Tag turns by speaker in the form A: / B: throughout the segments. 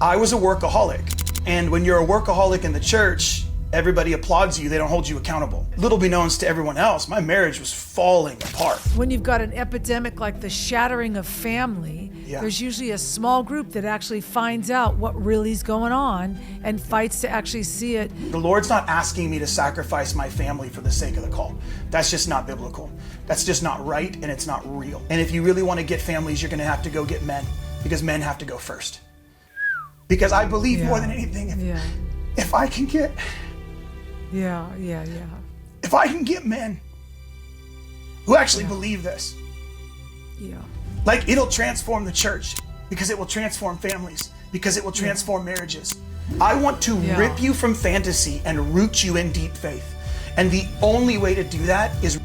A: I was a workaholic. And when you're a workaholic in the church, everybody applauds you, they don't hold you accountable. Little beknownst to everyone else, my marriage was falling apart.
B: When you've got an epidemic like the shattering of family, there's usually a small group that actually finds out what really is going on and fights to actually see it.
A: The Lord's not asking me to sacrifice my family for the sake of the call. That's just not biblical. That's just not right, and it's not real. And if you really want to get families, you're going to have to go get men, because men have to go first. Because I believe more than anything, if I can get... If I can get men who actually believe this, like, it'll transform the church, because it will transform families, because it will transform marriages. I want to rip you from fantasy and root you in deep faith. And the only way to do that is...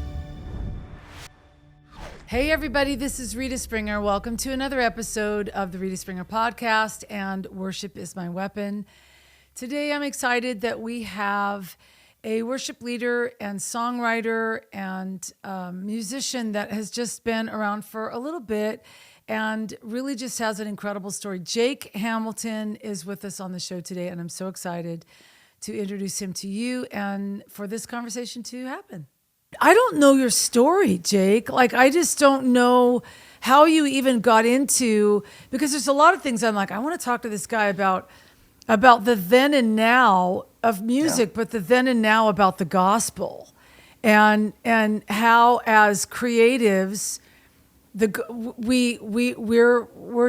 B: Hey everybody, this is Rita Springer. Welcome to another episode of the Rita Springer podcast and Worship is My Weapon. Today I'm excited that we have a worship leader and songwriter and musician that has just been around for a little bit and really just has an incredible story. Jake Hamilton is with us on the show today, and I'm so excited to introduce him to you and for this conversation to happen. I don't know your story, Jake. Like, I just don't know how you even got into, because there's a lot of things I'm like, I want to talk to this guy about the then and now of music, but the then and now about the gospel, and how as creatives, we're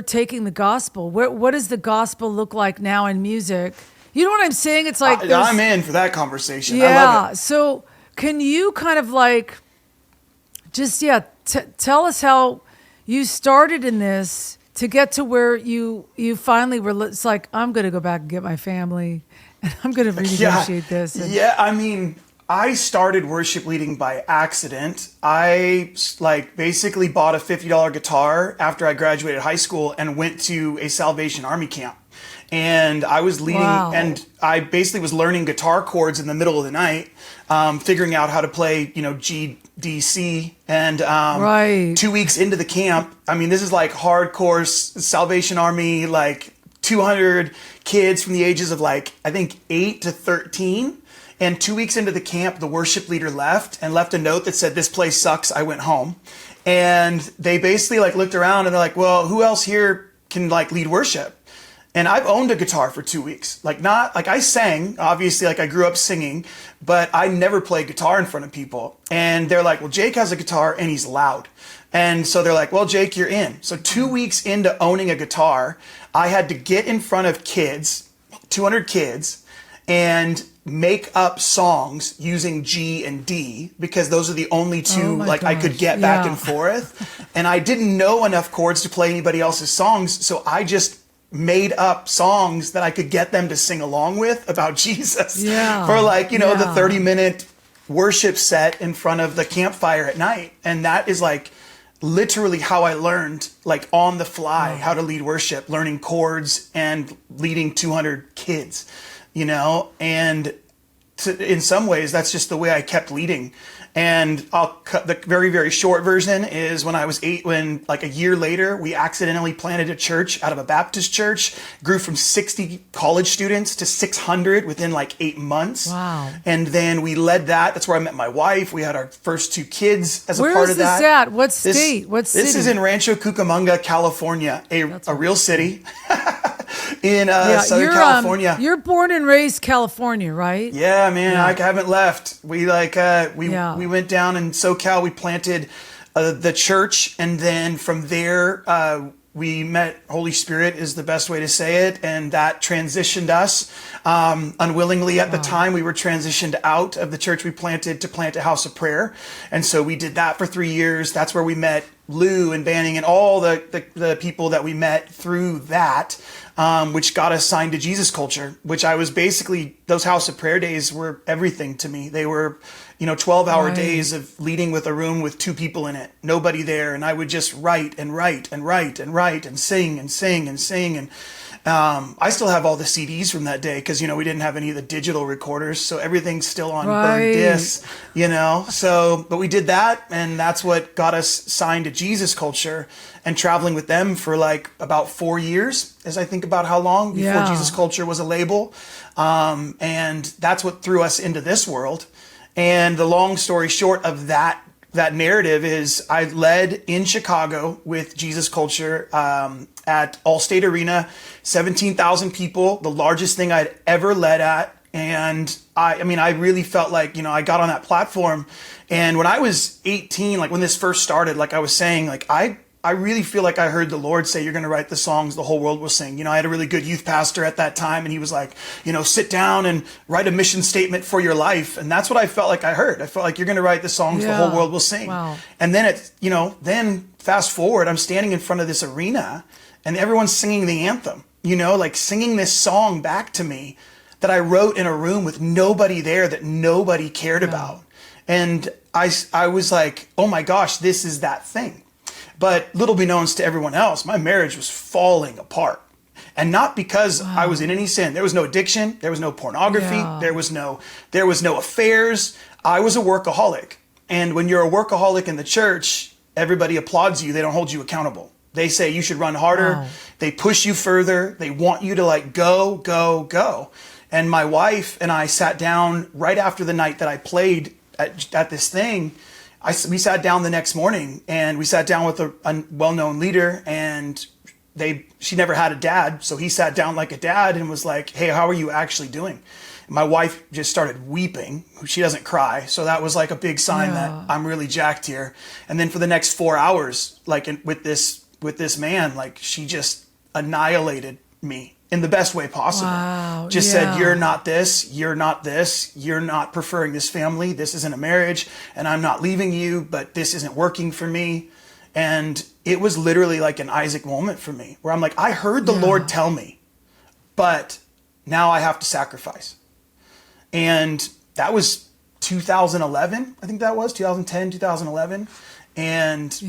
B: taking the gospel. What does the gospel look like now in music? You know what I'm saying? It's like
A: I'm in for that conversation.
B: Yeah.
A: I love it.
B: So can you kind of like just tell us how you started in this to get to where you finally were? It's like, I'm going to go back and get my family, and I'm going to renegotiate this.
A: I mean, I started worship leading by accident. I basically bought a $50 guitar after I graduated high school and went to a Salvation Army camp. And I was leading, and I basically was learning guitar chords in the middle of the night, figuring out how to play, G, D, C. And 2 weeks into the camp, I mean, this is like hardcore Salvation Army, like 200 kids from the ages of 8 to 13. And 2 weeks into the camp, the worship leader left a note that said, "This place sucks, I went home." And they basically looked around and they're like, "Well, who else here can lead worship?" And I've owned a guitar for 2 weeks. I sang, obviously, I grew up singing, but I never played guitar in front of people. And they're like, "Well, Jake has a guitar and he's loud." And so they're like, "Well, Jake, you're in." So 2 weeks into owning a guitar, I had to get in front of kids, 200 kids, and make up songs using G and D, because those are the only two I could get back and forth. And I didn't know enough chords to play anybody else's songs, so I just made up songs that I could get them to sing along with about Jesus for the 30-minute worship set in front of the campfire at night. And that is literally how I learned on the fly how to lead worship, learning chords and leading 200 kids, and in some ways that's just the way I kept leading. And I'll cut the very, very short version is when I was 8, when a year later, we accidentally planted a church out of a Baptist church, grew from 60 college students to 600 within 8 months.
B: Wow.
A: And then we led that. That's where I met my wife. We had our first 2 kids as a part of that.
B: Where is this at? What state? What city?
A: This is in Rancho Cucamonga, California, a real city. In Southern California.
B: You're born and raised California, right?
A: Yeah, man. I haven't left. We went down in SoCal. We planted the church, and then from there we met Holy Spirit is the best way to say it, and that transitioned us. Unwillingly at the time, we were transitioned out of the church we planted to plant a house of prayer, and so we did that for 3 years. That's where we met Lou and Banning and all the people that we met through that, which got us signed to Jesus Culture, which I was basically, those house of prayer days were everything to me. They were, 12-hour days of leading with a room with 2 people in it, nobody there. And I would just write and write and write and write and sing and sing and sing. I still have all the CDs from that day because, we didn't have any of the digital recorders. So everything's still on burned discs, So, but we did that. And that's what got us signed to Jesus Culture and traveling with them for like about 4 years, as I think about how long before Jesus Culture was a label. And that's what threw us into this world. And the long story short of that narrative is I led in Chicago with Jesus Culture at Allstate Arena, 17,000 people, the largest thing I'd ever led at. And I really felt like, I got on that platform. And when I was 18, like when this first started, like I was saying, like I really feel like I heard the Lord say, you're going to write the songs the whole world will sing. I had a really good youth pastor at that time, and he was like, sit down and write a mission statement for your life. And that's what I felt like I heard. I felt like you're going to write the songs the whole world will sing.
B: Wow.
A: And then then fast forward, I'm standing in front of this arena and everyone's singing the anthem, like singing this song back to me that I wrote in a room with nobody there that nobody cared about. And I was like, oh my gosh, this is that thing. But little beknownst to everyone else, my marriage was falling apart. And not because I was in any sin. There was no addiction. There was no pornography. Yeah. There was no affairs. I was a workaholic. And when you're a workaholic in the church, everybody applauds you. They don't hold you accountable. They say you should run harder. Wow. They push you further. They want you to like go, go, go. And my wife and I sat down right after the night that I played at this thing. We sat down the next morning and we sat down with a well-known leader, and she never had a dad. So he sat down like a dad and was like, hey, how are you actually doing? And my wife just started weeping. She doesn't cry. So that was like a big sign that I'm really jacked here. And then for the next 4 hours, like with this man, like she just annihilated me in the best way possible. Wow, said, you're not this, you're not this, you're not preferring this family, this isn't a marriage, and I'm not leaving you, but this isn't working for me. And it was literally like an Isaac moment for me, where I'm like, I heard the Lord tell me, but now I have to sacrifice. And that was 2011, I think that was 2010, 2011. And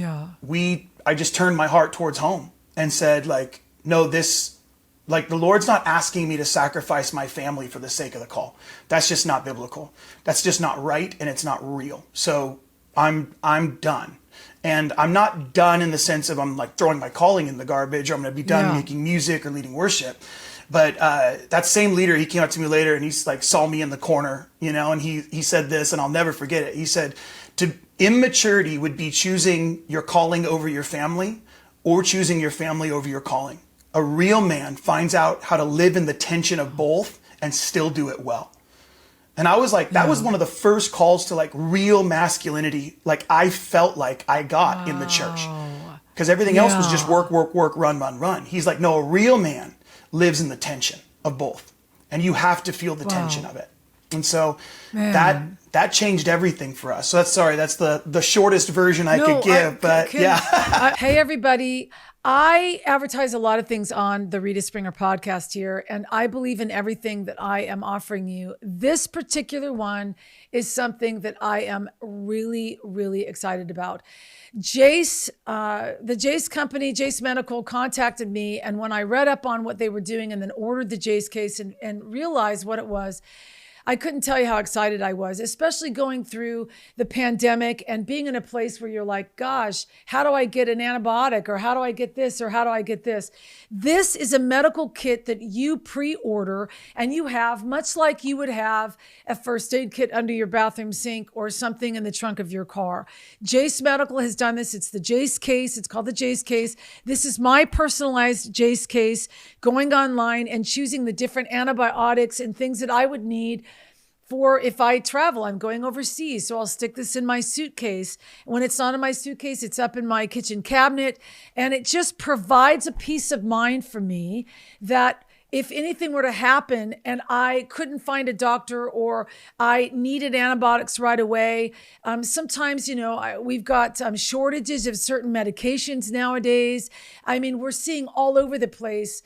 A: I just turned my heart towards home and said like, no, the Lord's not asking me to sacrifice my family for the sake of the call. That's just not biblical. That's just not right, and it's not real. So I'm done. And I'm not done in the sense of I'm like throwing my calling in the garbage, or I'm going to be done making music or leading worship. But that same leader, he came up to me later and he's like saw me in the corner, and he said this, and I'll never forget it. He said, immaturity would be choosing your calling over your family or choosing your family over your calling. A real man finds out how to live in the tension of both and still do it well. And I was like, that was one of the first calls to like real masculinity. Like I felt like I got in the church, because everything else was just work, work, work, run, run, run. He's like, no, a real man lives in the tension of both, and you have to feel the tension of it. And so that changed everything for us. So that's the shortest version I could give,
B: Hey everybody. I advertise a lot of things on the Rita Springer podcast here, and I believe in everything that I am offering you. This particular one is something that I am really, really excited about. Jase, the Jase company, Jase Medical, contacted me, and when I read up on what they were doing and then ordered the Jase case and realized what it was, I couldn't tell you how excited I was, especially going through the pandemic and being in a place where you're like, gosh, how do I get an antibiotic, or how do I get this, or how do I get this? This is a medical kit that you pre-order and you have, much like you would have a first aid kit under your bathroom sink or something in the trunk of your car. Jase Medical has done this. It's the Jase case. It's called the Jase case. This is my personalized Jase case, going online and choosing the different antibiotics and things that I would need for if I travel. I'm going overseas, so I'll stick this in my suitcase. When it's not in my suitcase, it's up in my kitchen cabinet. And it just provides a peace of mind for me that if anything were to happen and I couldn't find a doctor or I needed antibiotics right away, sometimes, we've got shortages of certain medications nowadays. I mean, we're seeing all over the place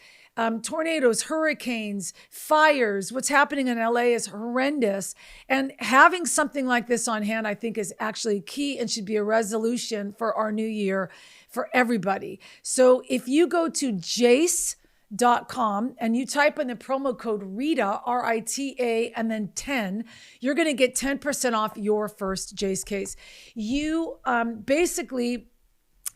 B: tornadoes, hurricanes, fires. What's happening in LA is horrendous. And having something like this on hand, I think, is actually key and should be a resolution for our new year for everybody. So if you go to Jase, Jase.com and you type in the promo code Rita, RITA, and then 10, you're going to get 10% off your first Jase case. You basically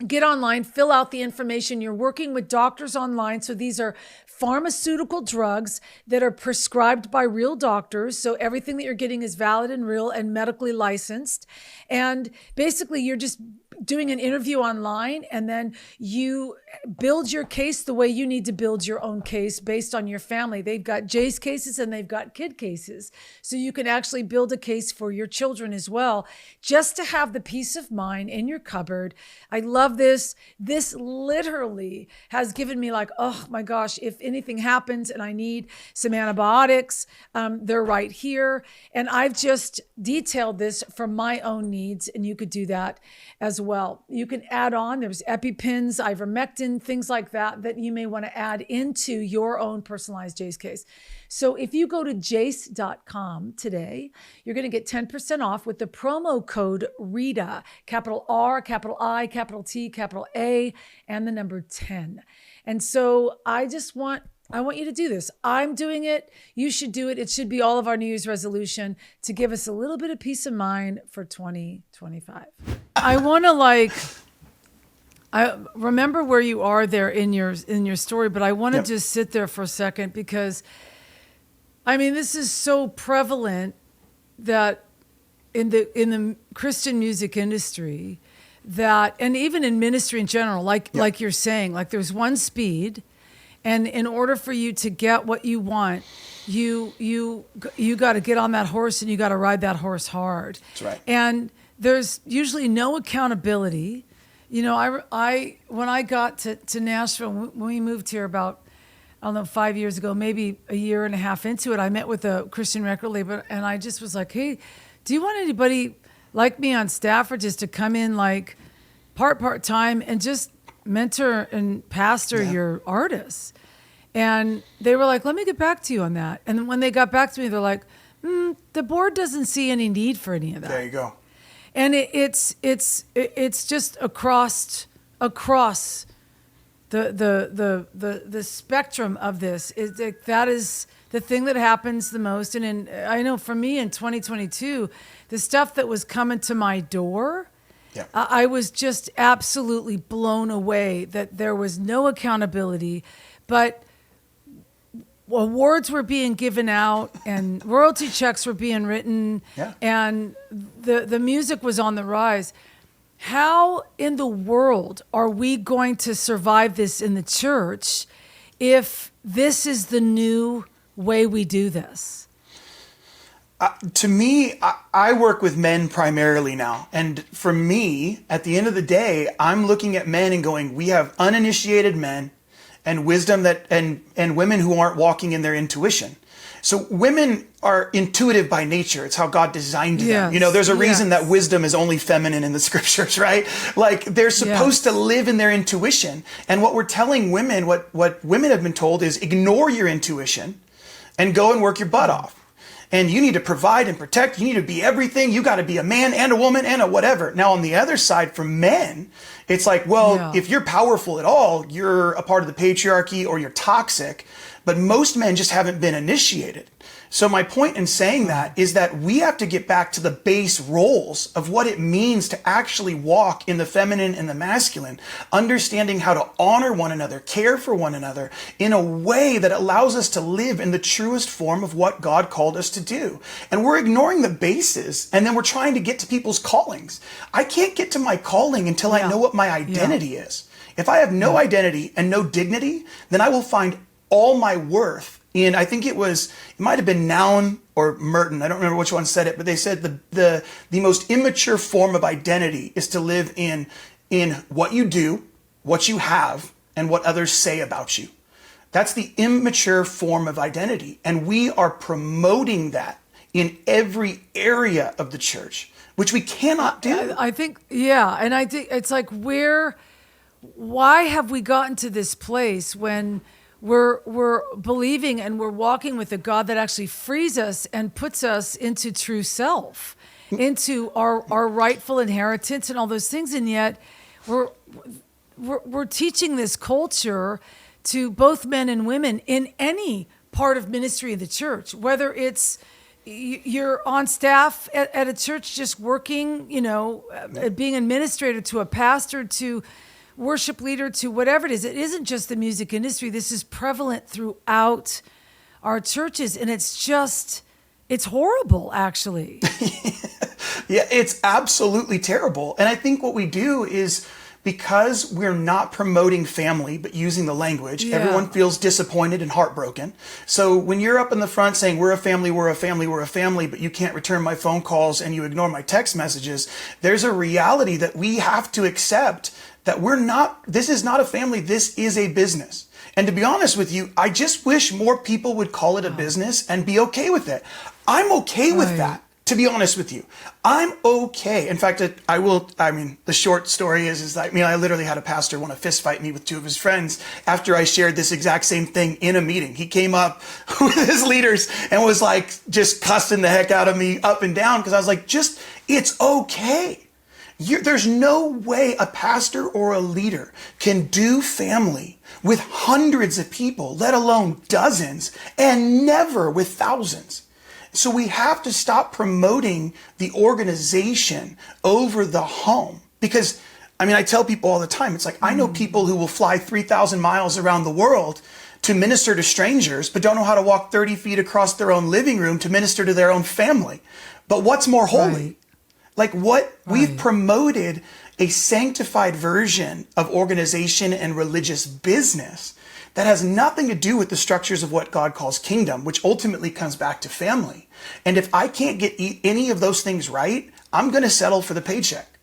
B: get online, fill out the information. You're working with doctors online. So these are pharmaceutical drugs that are prescribed by real doctors. So everything that you're getting is valid and real and medically licensed. And basically you're just doing an interview online, and then you build your case the way you need to build your own case based on your family. They've got Jase cases and they've got kid cases. So you can actually build a case for your children as well, just to have the peace of mind in your cupboard. I love this. This literally has given me like, oh my gosh, if anything happens and I need some antibiotics, they're right here. And I've just detailed this for my own needs, and you could do that as well. You can add on, there's EpiPens, ivermectin, things like that you may want to add into your own personalized Jase case. So if you go to Jase.com today, you're going to get 10% off with the promo code Rita, capital R, capital I, capital T, capital A, and the number 10. And so I want you to do this. I'm doing it. You should do it. It should be all of our New Year's resolution to give us a little bit of peace of mind for 2025. I want to I remember where you are there in your story, but I want to just sit there for a second, because I mean, this is so prevalent that in the Christian music industry, that, and even in ministry in general, like you're saying, like there's one speed. And in order for you to get what you want, you got to get on that horse, and you got to ride that horse hard.
A: That's right.
B: And there's usually no accountability. You know, I when I got to Nashville, when we moved here about, I don't know, 5 years ago, maybe a year and a half into it, I met with a Christian record label, and I just was like, hey, do you want anybody like me on staff, or just to come in like part-time and just mentor and pastor your artists? And they were like, let me get back to you on that. And when they got back to me, they're like, the board doesn't see any need for any of that.
A: There you go.
B: And it's just across the spectrum of this. That is the thing that happens the most. And I know for me in 2022, the stuff that was coming to my door, I was just absolutely blown away that there was no accountability, but awards were being given out and royalty checks were being written, and the music was on the rise. How in the world are we going to survive this in the church if this is the new way we do this?
A: To me, I work with men primarily now. And for me, at the end of the day, I'm looking at men and going, we have uninitiated men and wisdom and women who aren't walking in their intuition. So women are intuitive by nature. It's how God designed them. You know, there's a reason that wisdom is only feminine in the scriptures, right? Like they're supposed to live in their intuition. And what we're telling women, what women have been told is ignore your intuition and go and work your butt off. And you need to provide and protect. You need to be everything. You got to be a man and a woman and a whatever. Now, on the other side, for men, it's like, well, if you're powerful at all, you're a part of the patriarchy or you're toxic. But most men just haven't been initiated. So my point in saying that is that we have to get back to the base roles of what it means to actually walk in the feminine and the masculine, understanding how to honor one another, care for one another in a way that allows us to live in the truest form of what God called us to do. And we're ignoring the bases, and then we're trying to get to people's callings. I can't get to my calling until I know what my identity is. If I have no identity and no dignity, then I will find all my worth in, I think it might have been Noun or Merton, I don't remember which one said it, but they said the most immature form of identity is to live in what you do, what you have, and what others say about you. That's the immature form of identity. And we are promoting that in every area of the church, which we cannot do.
B: I think, and I think it's like, why have we gotten to this place when we're believing and we're walking with a God that actually frees us and puts us into true self, into our rightful inheritance and all those things, and yet we're teaching this culture to both men and women in any part of ministry of the church, whether it's you're on staff at a church just working, being administrator to a pastor to worship leader to whatever it is. It isn't just the music industry. This is prevalent throughout our churches, and it's horrible, actually.
A: Yeah, it's absolutely terrible. And I think what we do is, because we're not promoting family, but using the language, everyone feels disappointed and heartbroken. So when you're up in the front saying, we're a family, we're a family, we're a family, but you can't return my phone calls and you ignore my text messages, there's a reality that we have to accept that this is not a family, this is a business. And to be honest with you, I just wish more people would call it a business and be okay with it. I'm okay with that. To be honest with you, I'm okay. In fact, the short story is I literally had a pastor want to fist fight me with two of his friends after I shared this exact same thing in a meeting. He came up with his leaders and was like just cussing the heck out of me up and down because I was like, it's okay. There's no way a pastor or a leader can do family with hundreds of people, let alone dozens, and never with thousands. So we have to stop promoting the organization over the home. Because, I tell people all the time, it's like, I know people who will fly 3,000 miles around the world to minister to strangers, but don't know how to walk 30 feet across their own living room to minister to their own family. But what's more holy? We've promoted a sanctified version of organization and religious business that has nothing to do with the structures of what God calls kingdom, which ultimately comes back to family. And if I can't get any of those things right, I'm going to settle for the paycheck.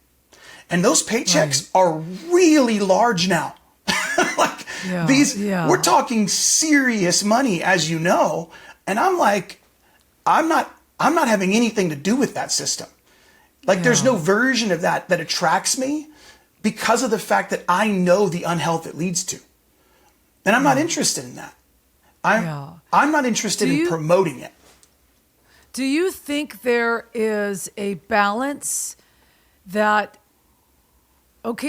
A: And those paychecks are really large now. We're talking serious money, as you know. And I'm like, I'm not having anything to do with that system. There's no version of that attracts me because of the fact that I know the unhealth it leads to. And I'm not interested in that. I'm not interested in promoting it.
B: Do you think there is a balance that,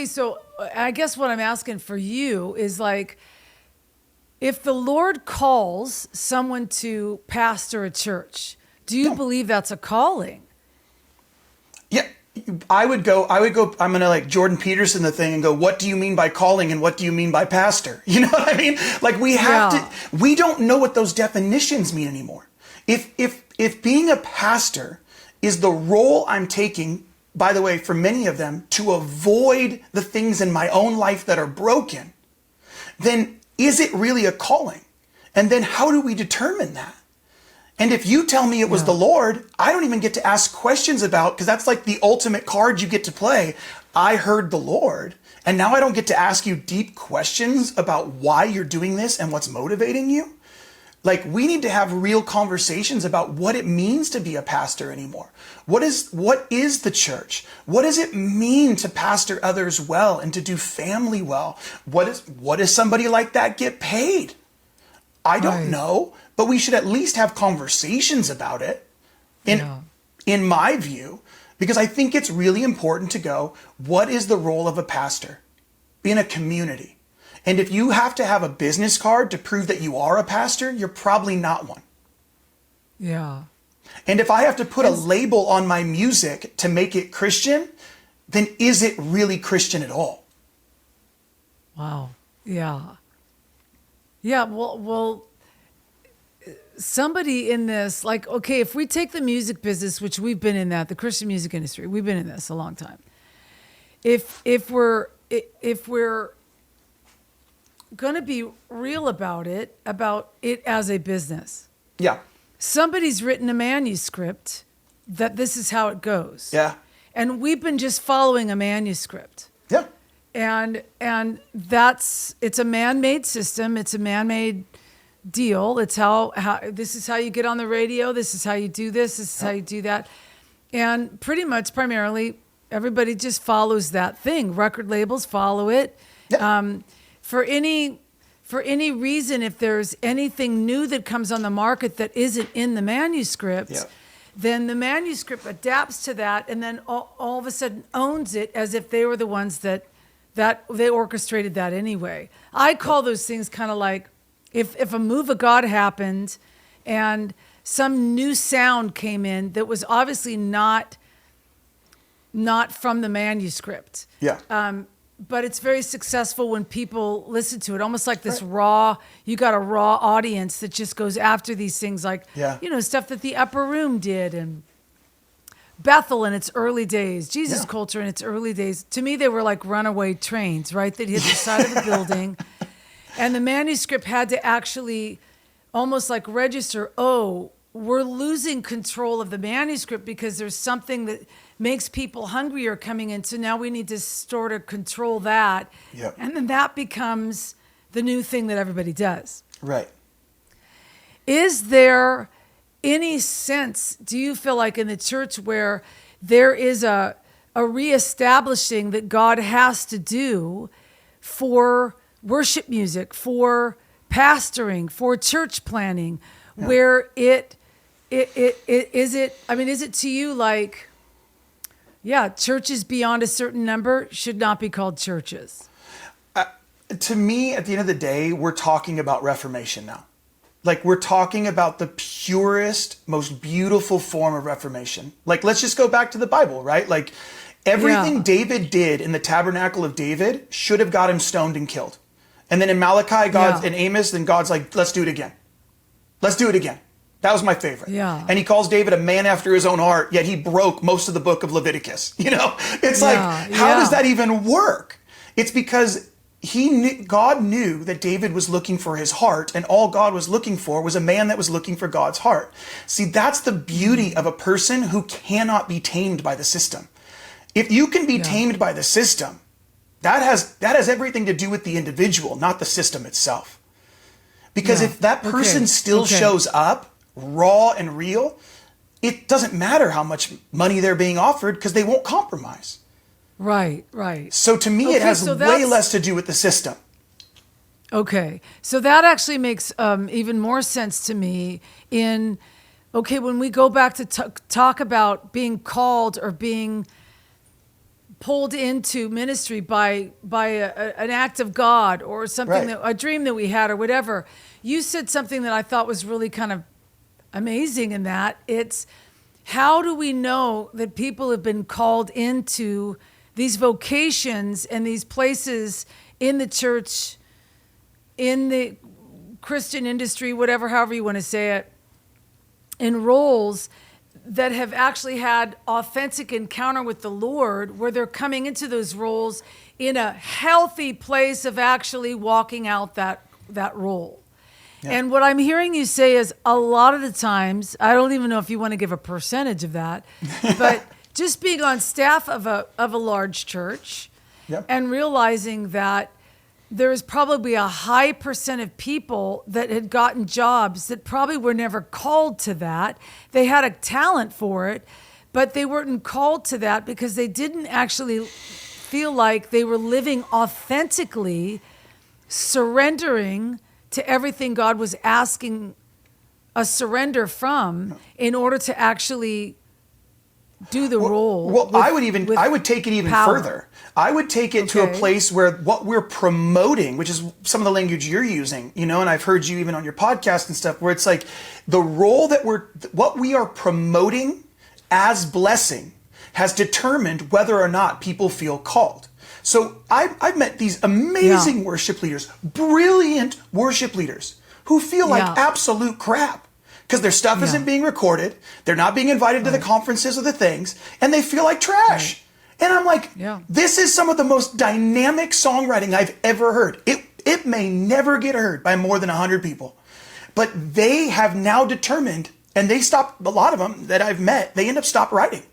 B: so I guess what I'm asking for you is if the Lord calls someone to pastor a church, do you believe that's a calling?
A: Yeah. I would go, I'm going to Jordan Peterson the thing and go, what do you mean by calling and what do you mean by pastor? You know what I mean? We don't know what those definitions mean anymore. If being a pastor is the role I'm taking, by the way, for many of them, to avoid the things in my own life that are broken, then is it really a calling? And then how do we determine that? And if you tell me it was the Lord, I don't even get to ask questions about, because that's the ultimate card you get to play. I heard the Lord. And now I don't get to ask you deep questions about why you're doing this and what's motivating you. We need to have real conversations about what it means to be a pastor anymore. What is the church? What does it mean to pastor others well and to do family well? What does somebody like that get paid? I don't know, but we should at least have conversations about it, in my view, because I think it's really important to go, what is the role of a pastor in a community? And if you have to have a business card to prove that you are a pastor, you're probably not one.
B: Yeah.
A: And if I have to put a label on my music to make it Christian, then is it really Christian at all?
B: Wow. Yeah. Yeah, well, somebody in this, if we take the music business, which we've been in the Christian music industry, we've been in this a long time. If we're going to be real about it as a business.
A: Yeah.
B: Somebody's written a manuscript that this is how it goes.
A: Yeah.
B: And we've been just following a manuscript.
A: Yeah.
B: And it's a man-made system. It's a man-made deal. It's how this is how you get on the radio. This is how you do this. This is how you do that. And primarily, everybody just follows that thing. Record labels follow it. Yeah. For any reason, if there's anything new that comes on the market that isn't in the manuscript, then the manuscript adapts to that and then all of a sudden owns it as if they were the ones that that they orchestrated that anyway. I call those things kind of like if a move of God happened and some new sound came in that was obviously not from the manuscript.
A: Yeah.
B: But it's very successful when people listen to it, almost like this you got a raw audience that just goes after these things like, stuff that the Upper Room did and Bethel in its early days, Jesus culture in its early days. To me, they were like runaway trains, right? They'd hit the side of the building. And the manuscript had to actually almost like register, we're losing control of the manuscript because there's something that makes people hungrier coming in. So now we need to sort of control that.
A: Yep.
B: And then that becomes the new thing that everybody does.
A: Right.
B: Is there any sense, do you feel like in the church where there is a reestablishing that God has to do for worship music, for pastoring, for church planning, where is it to you like, churches beyond a certain number should not be called churches?
A: To me, at the end of the day, we're talking about Reformation now. Like, we're talking about the purest, most beautiful form of Reformation. Like, let's just go back to the Bible, right? Like, everything David did in the tabernacle of David should have got him stoned and killed. And then in Malachi, and Amos, then God's like, let's do it again. Let's do it again. That was my favorite.
B: Yeah.
A: And he calls David a man after his own heart, yet he broke most of the book of Leviticus. It's like, how does that even work? It's because God knew that David was looking for his heart, and all God was looking for was a man that was looking for God's heart. See, that's the beauty of a person who cannot be tamed by the system. If you can be tamed by the system, that has everything to do with the individual, not the system itself. Because if that person still shows up raw and real, it doesn't matter how much money they're being offered because they won't compromise.
B: Right.
A: So to me, it has way less to do with the system.
B: Okay. So that actually makes even more sense to me when we go back to talk about being called or being pulled into ministry by an act of God or something, a dream that we had or whatever. You said something that I thought was really kind of amazing in that. It's how do we know that people have been called into these vocations and these places in the church, in the Christian industry, however you want to say it, in roles that have actually had authentic encounter with the Lord, where they're coming into those roles in a healthy place of actually walking out that role. Yeah. And what I'm hearing you say is a lot of the times, I don't even know if you want to give a percentage of that, but just being on staff of a large church and realizing that there's probably a high percent of people that had gotten jobs that probably were never called to that. They had a talent for it, but they weren't called to that because they didn't actually feel like they were living authentically, surrendering to everything God was asking a surrender from in order to actually do the role.
A: Well, I would take it even further. I would take it to a place where what we're promoting, which is some of the language you're using, and I've heard you even on your podcast and stuff, where it's like the role that what we are promoting as blessing has determined whether or not people feel called. So I've met these amazing worship leaders, brilliant worship leaders who feel like absolute crap. Because their stuff isn't being recorded, they're not being invited to the conferences or the things, and they feel like trash. And I'm like, this is some of the most dynamic songwriting I've ever heard. It may never get heard by more than 100 people. But they have now determined, and a lot of them that I've met, they end up stop writing.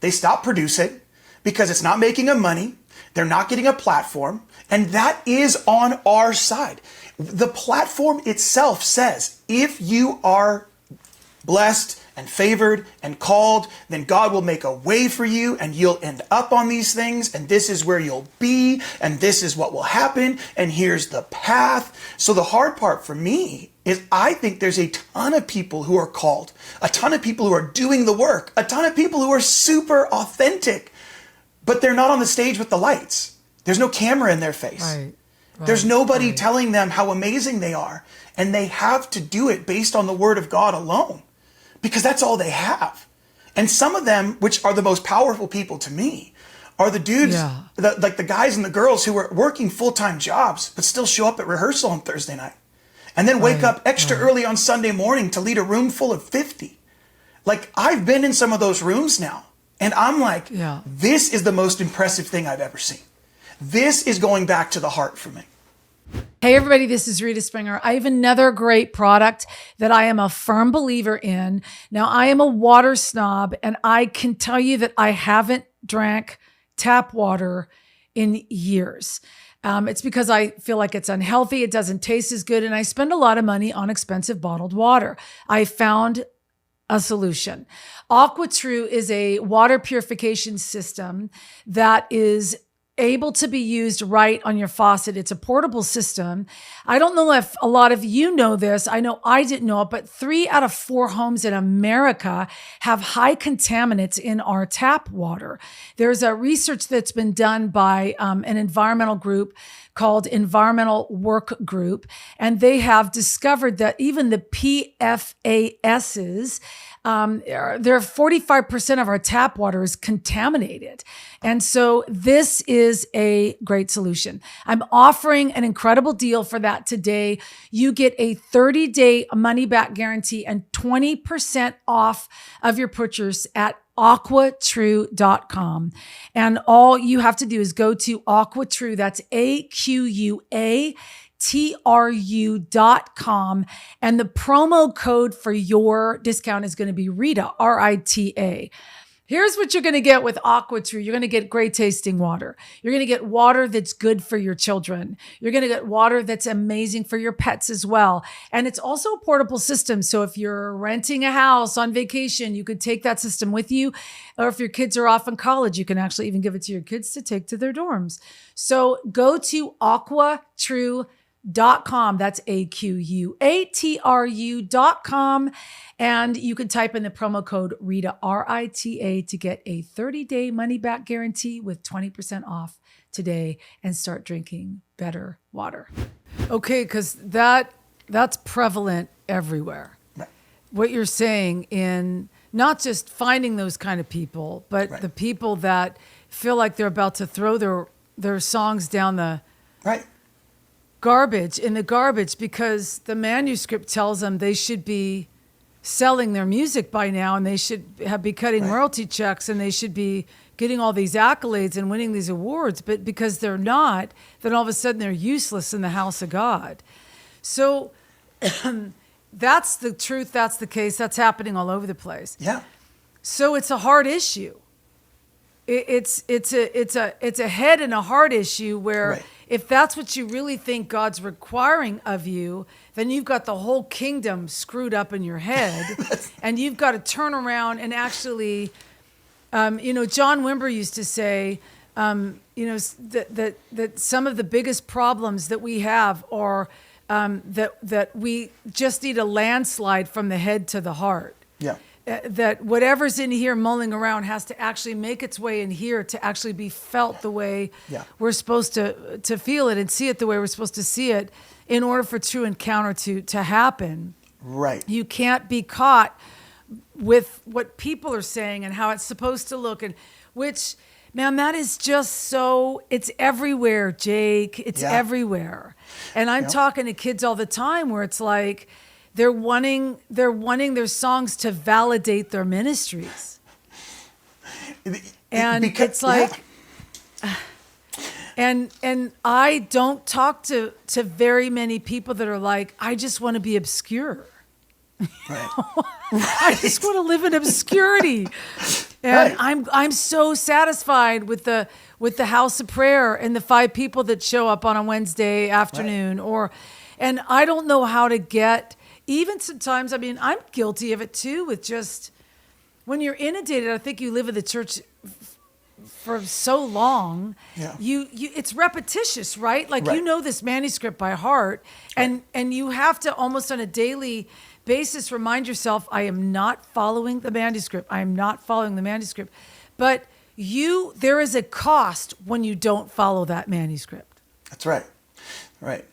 A: They stop producing because it's not making them money. They're not getting a platform. And that is on our side. The platform itself says, if you are blessed and favored and called, then God will make a way for you and you'll end up on these things, and this is where you'll be, and this is what will happen, and here's the path. So the hard part for me is I think there's a ton of people who are called, a ton of people who are doing the work, a ton of people who are super authentic, but they're not on the stage with the lights. There's no camera in their face.
B: Right.
A: There's nobody telling them how amazing they are. And they have to do it based on the word of God alone, because that's all they have. And some of them, which are the most powerful people to me, are the dudes, like the guys and the girls who are working full-time jobs, but still show up at rehearsal on Thursday night. And then wake up extra early on Sunday morning to lead a room full of 50. Like, I've been in some of those rooms now. And I'm like, this is the most impressive thing I've ever seen. This is going back to the heart for me.
B: Hey, everybody, this is Rita Springer. I have another great product that I am a firm believer in. Now, I am a water snob, and I can tell you that I haven't drank tap water in years. It's because I feel like it's unhealthy. It doesn't taste as good. And I spend a lot of money on expensive bottled water. I found a solution. Aquatru is a water purification system that is able to be used right on your faucet. It's a portable system. I don't know if a lot of you know this. I know I didn't know it, but 3 out of 4 homes in America have high contaminants in our tap water. There's a research that's been done by an environmental group called Environmental Work Group, and they have discovered that even the PFASs, there 45% of our tap water is contaminated. And so this is a great solution. I'm offering an incredible deal for that today. You get a 30-day money-back guarantee and 20% off of your purchase at Aquatru.com. And all you have to do is go to Aquatru, that's AQUATRU.com. And the promo code for your discount is going to be Rita, RITA. Here's what you're going to get with Aquatru. You're going to get great tasting water. You're going to get water that's good for your children. You're going to get water that's amazing for your pets as well. And it's also a portable system. So if you're renting a house on vacation, you could take that system with you. Or if your kids are off in college, you can actually even give it to your kids to take to their dorms. So go to Aquatru.com. That's AQUATRU.com. And you can type in the promo code Rita, RITA, to get a 30-day money-back guarantee with 20% off today and start drinking better water. Okay, because that's prevalent everywhere.
A: Right.
B: What you're saying in not just finding those kind of people, but the people that feel like they're about to throw their songs down the garbage because the manuscript tells them they should be selling their music by now, and they should be cutting royalty checks, and they should be getting all these accolades and winning these awards. But because they're not, then all of a sudden they're useless in the house of God. So that's the truth. That's the case. That's happening all over the place.
A: Yeah.
B: So it's a hard issue. It's a head and a heart issue where if that's what you really think God's requiring of you, then you've got the whole kingdom screwed up in your head, and you've got to turn around and actually, John Wimber used to say, that some of the biggest problems that we have are that we just need a landslide from the head to the heart.
A: Yeah.
B: That whatever's in here mulling around has to actually make its way in here to actually be felt the way we're supposed to feel it and see it the way we're supposed to see it in order for true encounter to happen.
A: Right.
B: You can't be caught with what people are saying and how it's supposed to look, and which, man, that is just so, it's everywhere, Jake. It's everywhere. And I'm talking to kids all the time where it's like, they're wanting their songs to validate their ministries. And it's like, and I don't talk to very many people that are like, I just want to be obscure.
A: Right.
B: I just want to live in obscurity. And I'm so satisfied with the house of prayer and the 5 people that show up on a Wednesday afternoon, and I don't know how to get. Even sometimes, I mean, I'm guilty of it too, with just when you're inundated. I think you live in the church for so long, you it's repetitious, right? Like you know this manuscript by heart, and you have to almost on a daily basis remind yourself, I am not following the manuscript. I am not following the manuscript. But there is a cost when you don't follow that manuscript.
A: That's right. Right.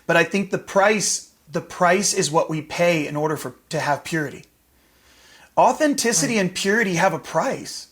A: But I think the price is what we pay in order to have purity. Authenticity and purity have a price.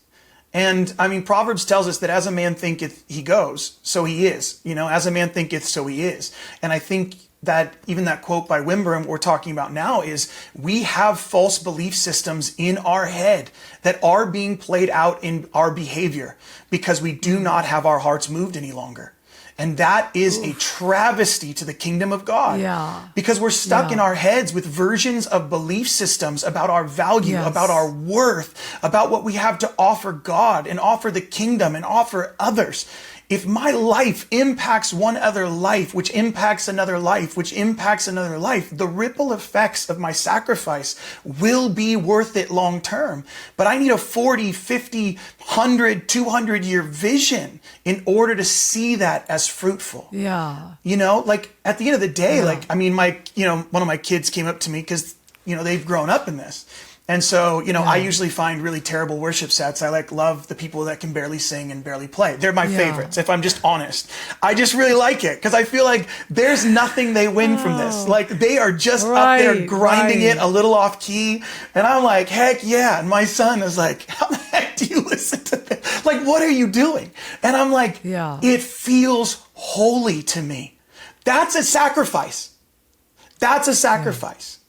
A: And I mean, Proverbs tells us that as a man thinketh, he goes, so he is. As a man thinketh, so he is. And I think that even that quote by Wimber we're talking about now is we have false belief systems in our head that are being played out in our behavior because we do not have our hearts moved any longer. And that is a travesty to the kingdom of God.
B: Yeah.
A: Because we're stuck in our heads with versions of belief systems about our value, about our worth, about what we have to offer God and offer the kingdom and offer others. If my life impacts one other life, which impacts another life, which impacts another life, the ripple effects of my sacrifice will be worth it long term. But I need a 40, 50, 100, 200 year vision in order to see that as fruitful.
B: Yeah.
A: Like at the end of the day, one of my kids came up to me because, they've grown up in this. And so, I usually find really terrible worship sets. I love the people that can barely sing and barely play. They're my favorites, if I'm just honest. I just really like it because I feel like there's nothing they win from this. Like they are just up there grinding it a little off key. And I'm like, heck yeah. And my son is like, how the heck do you listen to this? Like, what are you doing? And I'm like, it feels holy to me. That's a sacrifice. That's a sacrifice.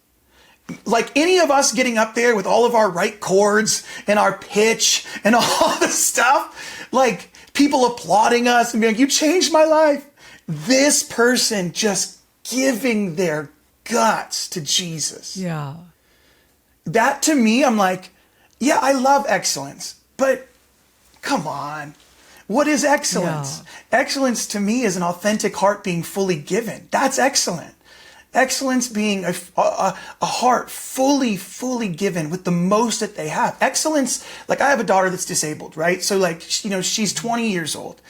A: Like any of us getting up there with all of our right chords and our pitch and all the stuff, like people applauding us and being like, you changed my life. This person just giving their guts to Jesus.
B: Yeah.
A: That to me, I'm like, yeah, I love excellence, but come on. What is excellence? Yeah. Excellence to me is an authentic heart being fully given. That's excellent. Excellence being a heart fully given with the most that they have. Excellence, like I have a daughter that's disabled, right? So she's 20 years old.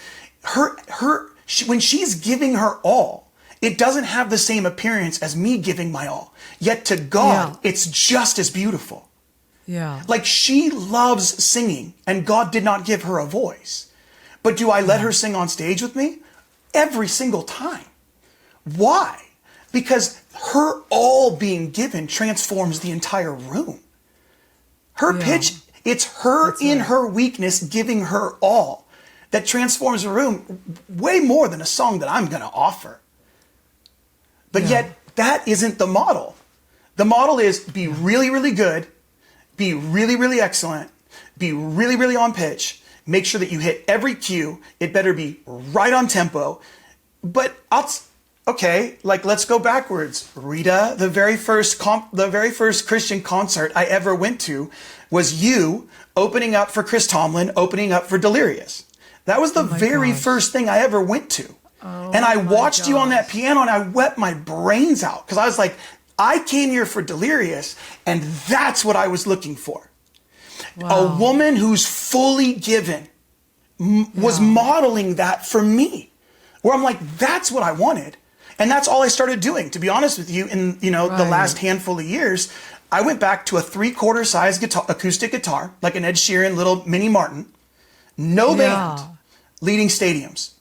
A: When she's giving her all, it doesn't have the same appearance as me giving my all. Yet to God, it's just as beautiful.
B: Yeah.
A: Like she loves singing and God did not give her a voice. But do I let her sing on stage with me? Every single time. Why? Because her all being given transforms the entire room. Her pitch, it's her in her weakness giving her all that transforms the room way more than a song that I'm going to offer. But yet that isn't the model. The model is be really, really good, be really, really excellent, be really, really on pitch, make sure that you hit every cue. It better be right on tempo. But let's go backwards. Rita, the very first Christian concert I ever went to was you opening up for Chris Tomlin, opening up for Delirious. That was the very first thing I ever went to. And I watched you on that piano and I wept my brains out because I was like, I came here for Delirious and that's what I was looking for. Wow. A woman who's fully given was modeling that for me. Where I'm like, that's what I wanted. And that's all I started doing, to be honest with you, in the last handful of years. I went back to a 3/4 size acoustic guitar, like an Ed Sheeran little mini Martin, no band, leading stadiums.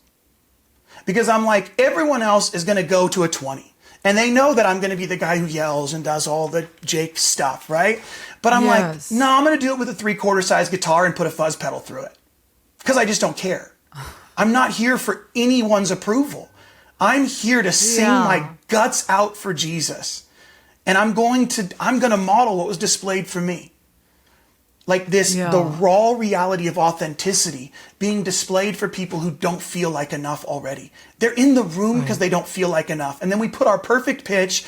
A: Because I'm like, everyone else is going to go to a 20. And they know that I'm going to be the guy who yells and does all the Jake stuff, right? But I'm like, no, I'm going to do it with a 3/4 size guitar and put a fuzz pedal through it. Because I just don't care. I'm not here for anyone's approval. I'm here to sing my guts out for Jesus. And I'm going to model what was displayed for me. Like this, the raw reality of authenticity being displayed for people who don't feel like enough already. They're in the room because they don't feel like enough. And then we put our perfect pitch,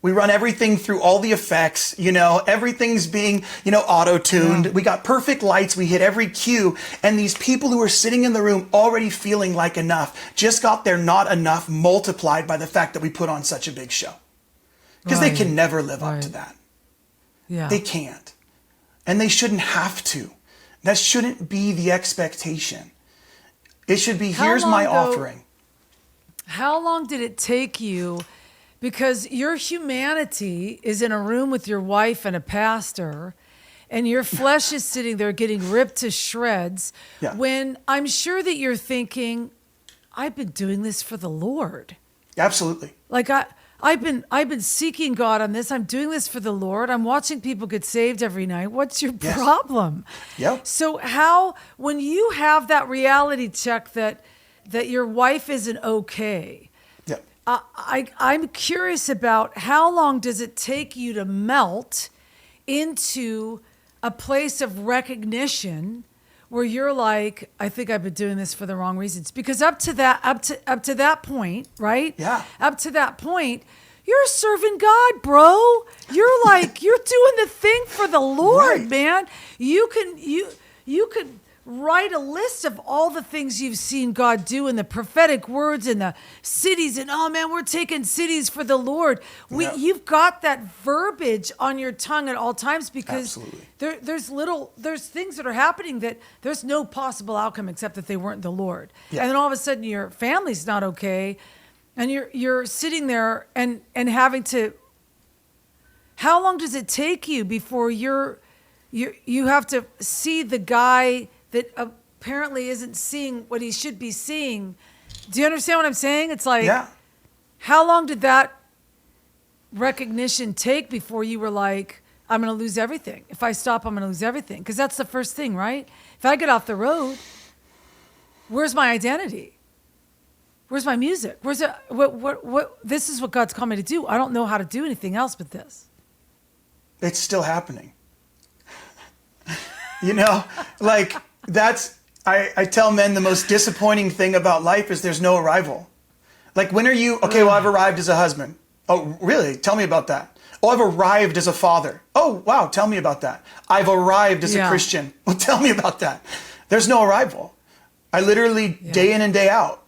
A: we run everything through all the effects, everything's being, auto-tuned. We got perfect lights. We hit every cue. And these people who are sitting in the room already feeling like enough just got their not enough multiplied by the fact that we put on such a big show. Because they can never live up to that. Yeah. They can't. And they shouldn't have to. That shouldn't be the expectation. It should be, here's my offering.
B: How long did it take you? Because your humanity is in a room with your wife and a pastor, and your flesh is sitting there getting ripped to shreds,
A: Yeah.
B: when I'm sure that you're thinking, I've been doing this for the Lord.
A: Absolutely.
B: Like I've been seeking God on this. I'm doing this for the Lord. I'm watching people get saved every night. What's your
A: Yes.
B: problem?
A: Yep.
B: So how, when you have that reality check that your wife isn't okay,
A: Yep.
B: I'm curious about how long does it take you to melt into a place of recognition where you're like, I think I've been doing this for the wrong reasons. Because up to that point, right?
A: Yeah.
B: Up to that point, you're serving God, bro. You're like, you're doing the thing for the Lord,
A: Right.
B: man. You could write a list of all the things you've seen God do and the prophetic words and the cities, and oh man, we're taking cities for the Lord.
A: Yeah.
B: You've got that verbiage on your tongue at all times because
A: Absolutely.
B: there's things that are happening that there's no possible outcome except that they weren't the Lord.
A: Yeah.
B: And then all of a sudden your family's not okay, and you're sitting there and having to. How long does it take you before you have to see the guy that apparently isn't seeing what he should be seeing? Do you understand what I'm saying? It's like,
A: Yeah.
B: how long did that recognition take before you were like, I'm going to lose everything. If I stop, I'm going to lose everything. Because that's the first thing, right? If I get off the road, where's my identity? Where's my music? Where's it? What? This is what God's called me to do. I don't know how to do anything else but this.
A: It's still happening. You know, like I tell men the most disappointing thing about life is there's no arrival. Like, when are you, okay, well, I've arrived as a husband. Oh, really? Tell me about that. Oh, I've arrived as a father. Oh, wow, tell me about that. I've arrived as a Christian. Well, tell me about that. There's no arrival. I literally, day in and day out.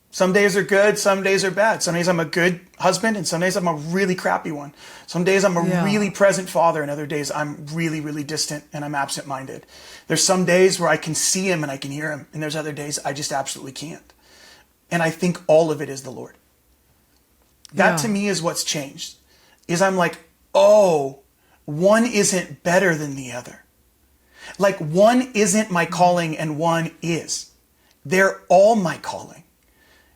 A: Some days are good, some days are bad. Some days I'm a good husband, and some days I'm a really crappy one. Some days I'm a really present father, and other days I'm really, really distant and I'm absent-minded. There's some days where I can see him and I can hear him, and there's other days I just absolutely can't. And I think all of it is the Lord. That to me is what's changed. Is I'm like, oh, one isn't better than the other. Like, one isn't my calling and one is. They're all my calling.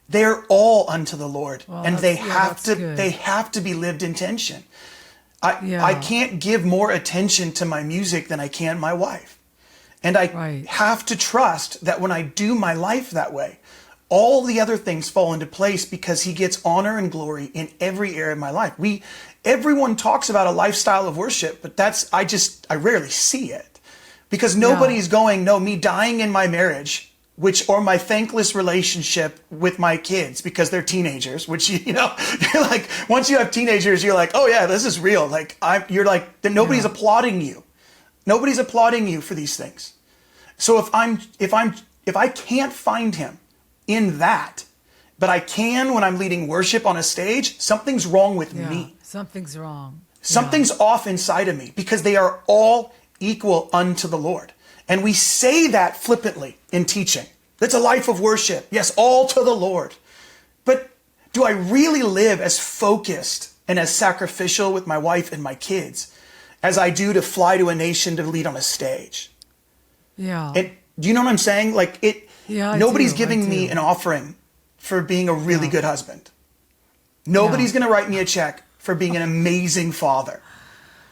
A: They're all unto the Lord, and they have to be lived in tension. I can't give more attention to my music than I can my wife. And I have to trust that when I do my life that way, all the other things fall into place because he gets honor and glory in every area of my life. Everyone talks about a lifestyle of worship, but I rarely see it because nobody's going, no, me dying in my marriage, or my thankless relationship with my kids because they're teenagers, which, you know, you're like, once you have teenagers, you're like, oh yeah, this is real. Like, you're like, nobody's applauding you. Nobody's applauding you for these things. So if I can't find him in that, but I can when I'm leading worship on a stage, something's wrong with me.
B: Something's wrong.
A: Something's off inside of me because they are all equal unto the Lord. And we say that flippantly in teaching. It's a life of worship. Yes, all to the Lord. But do I really live as focused and as sacrificial with my wife and my kids as I do to fly to a nation to lead on a stage?
B: Yeah.
A: And do you know what I'm saying? Like, nobody's giving me an offering for being a really good husband. Nobody's going to write me a check for being an amazing father.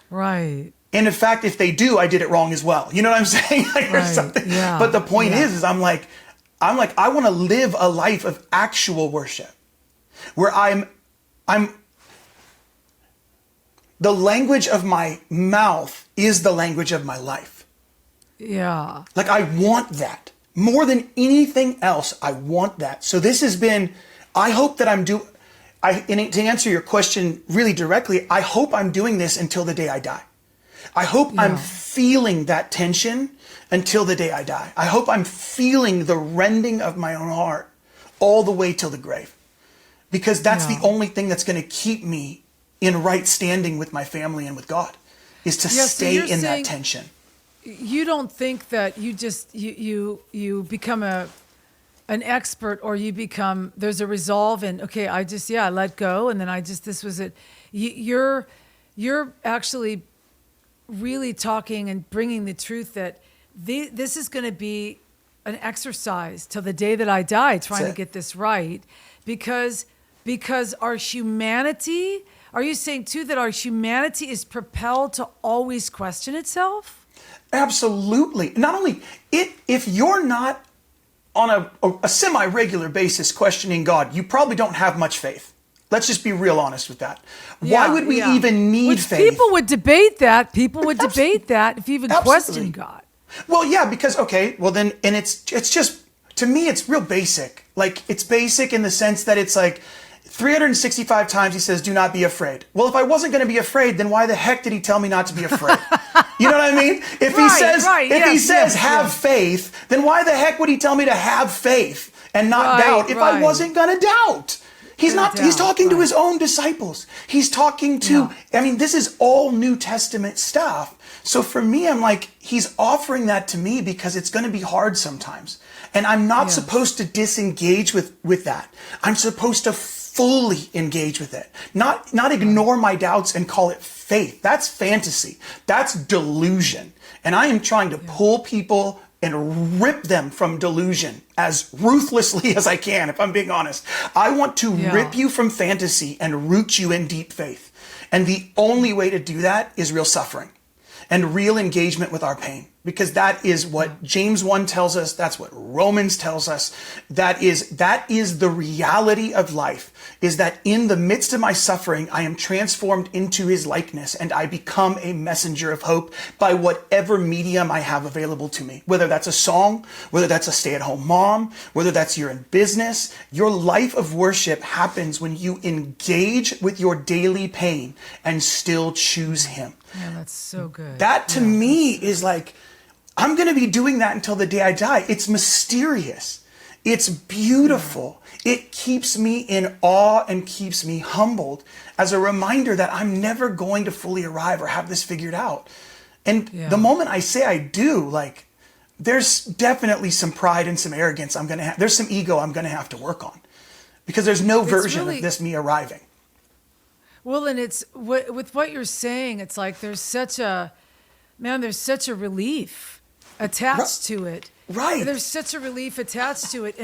B: Right.
A: And in fact, if they do, I did it wrong as well. You know what I'm saying? Like, or something.
B: Yeah.
A: But the point is I'm like, I want to live a life of actual worship where I'm the language of my mouth is the language of my life.
B: Yeah.
A: Like, I want that more than anything else. I want that. So this has been, I hope that and to answer your question really directly, I hope I'm doing this until the day I die. I hope I'm feeling that tension until the day I die. I hope I'm feeling the rending of my own heart all the way till the grave. Because that's the only thing that's going to keep me in right standing with my family and with God, is to stay in that tension.
B: You don't think that you just, you become an expert, or there's a resolve and, okay, I let go. And then this was it. You're actually really talking and bringing the truth that this is going to be an exercise till the day that I die, trying to get this right, because our humanity. Are you saying too that our humanity is propelled to always question itself?
A: Absolutely. Not only if you're not on a semi-regular basis questioning God, you probably don't have much faith. Let's just be real honest with that. Why would we even need faith?
B: People would debate that. People would debate that if you even question God.
A: Well, yeah, because, okay, well then, and it's just, to me, it's real basic. Like, it's basic in the sense that it's like 365 times he says, do not be afraid. Well, if I wasn't going to be afraid, then why the heck did he tell me not to be afraid? You know what I mean? If he says have faith, then why the heck would he tell me to have faith and not doubt if I wasn't going to doubt? He's talking to his own disciples. He's talking to, I mean, this is all New Testament stuff. So for me, I'm like, he's offering that to me because it's going to be hard sometimes. And I'm not supposed to disengage with that. I'm supposed to fully engage with it. Not ignore my doubts and call it faith. That's fantasy. That's delusion. And I am trying to pull people and rip them from delusion as ruthlessly as I can, if I'm being honest. I want to rip you from fantasy and root you in deep faith. And the only way to do that is real suffering and real engagement with our pain. Because that is what James 1 tells us. That's what Romans tells us. That is the reality of life, is that in the midst of my suffering, I am transformed into his likeness and I become a messenger of hope by whatever medium I have available to me. Whether that's a song, whether that's a stay-at-home mom, whether that's you're in business, your life of worship happens when you engage with your daily pain and still choose him.
B: Yeah, that's so good.
A: That to me is like, I'm going to be doing that until the day I die. It's mysterious. It's beautiful. It keeps me in awe and keeps me humbled as a reminder that I'm never going to fully arrive or have this figured out. And the moment I say I do, like, there's definitely some pride and some arrogance I'm going to have. There's some ego I'm going to have to work on because there's no version of this me arriving.
B: Well, and it's with what you're saying, it's like there's such a relief attached to it.
A: Right.
B: There's such a relief attached to it.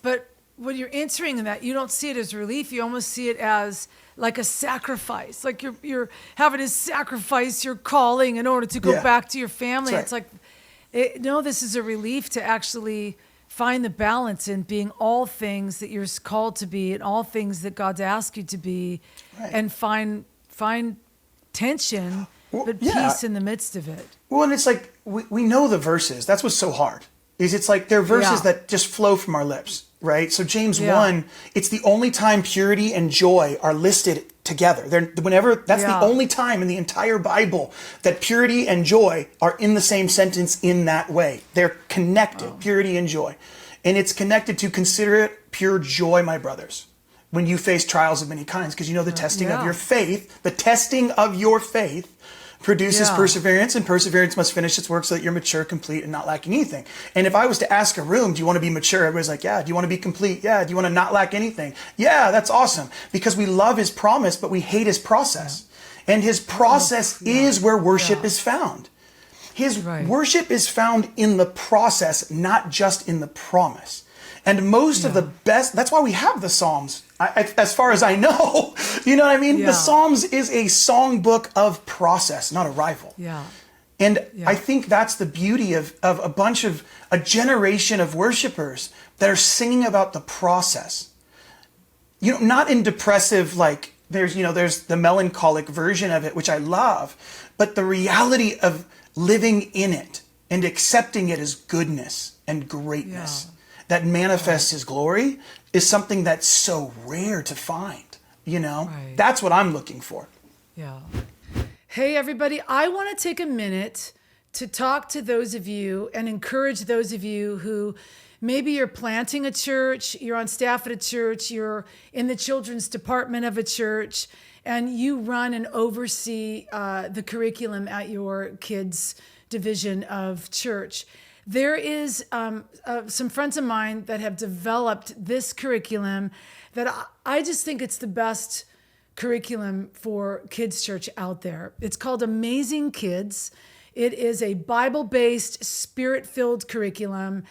B: But when you're entering in that, you don't see it as relief. You almost see it as like a sacrifice. Like you're having to sacrifice your calling in order to go back to your family. It's like, no, this is a relief to actually find the balance in being all things that you're called to be and all things that God's asked you to be, and find tension, but peace in the midst of it.
A: Well, and it's like, we know the verses. That's what's so hard. It's like they're verses that just flow from our lips, right? So James 1, it's the only time purity and joy are listed together. That's the only time in the entire Bible that purity and joy are in the same sentence in that way. They're connected, purity and joy. And it's connected to consider it pure joy, my brothers, when you face trials of many kinds, because you know the testing of your faith, produces perseverance, and perseverance must finish its work so that you're mature, complete, and not lacking anything. And if I was to ask a room, do you want to be mature? Everybody's like, yeah. Do you want to be complete? Yeah. Do you want to not lack anything? Yeah, that's awesome. Because we love his promise, but we hate his process. And his process is where worship is found. His worship is found in the process, not just in the promise. And most of the best, that's why we have the Psalms, as far as I know. You know what I mean? The Psalms is a songbook of process, not a rival. And I think that's the beauty of a generation of worshipers that are singing about the process. You know, not in depressive, like there's the melancholic version of it, which I love, but the reality of living in it and accepting it as goodness and greatness that manifests his glory is something that's so rare to find, you know? That's what I'm looking for.
B: Yeah. Hey, everybody, I want to take a minute to talk to those of you and encourage those of you who maybe you're planting a church, you're on staff at a church, you're in the children's department of a church, and you run and oversee the curriculum at your kids' division of church. There is some friends of mine that have developed this curriculum that I just think it's the best curriculum for kids church out there. It's called Amazing Kids. It is a Bible-based, spirit-filled curriculum.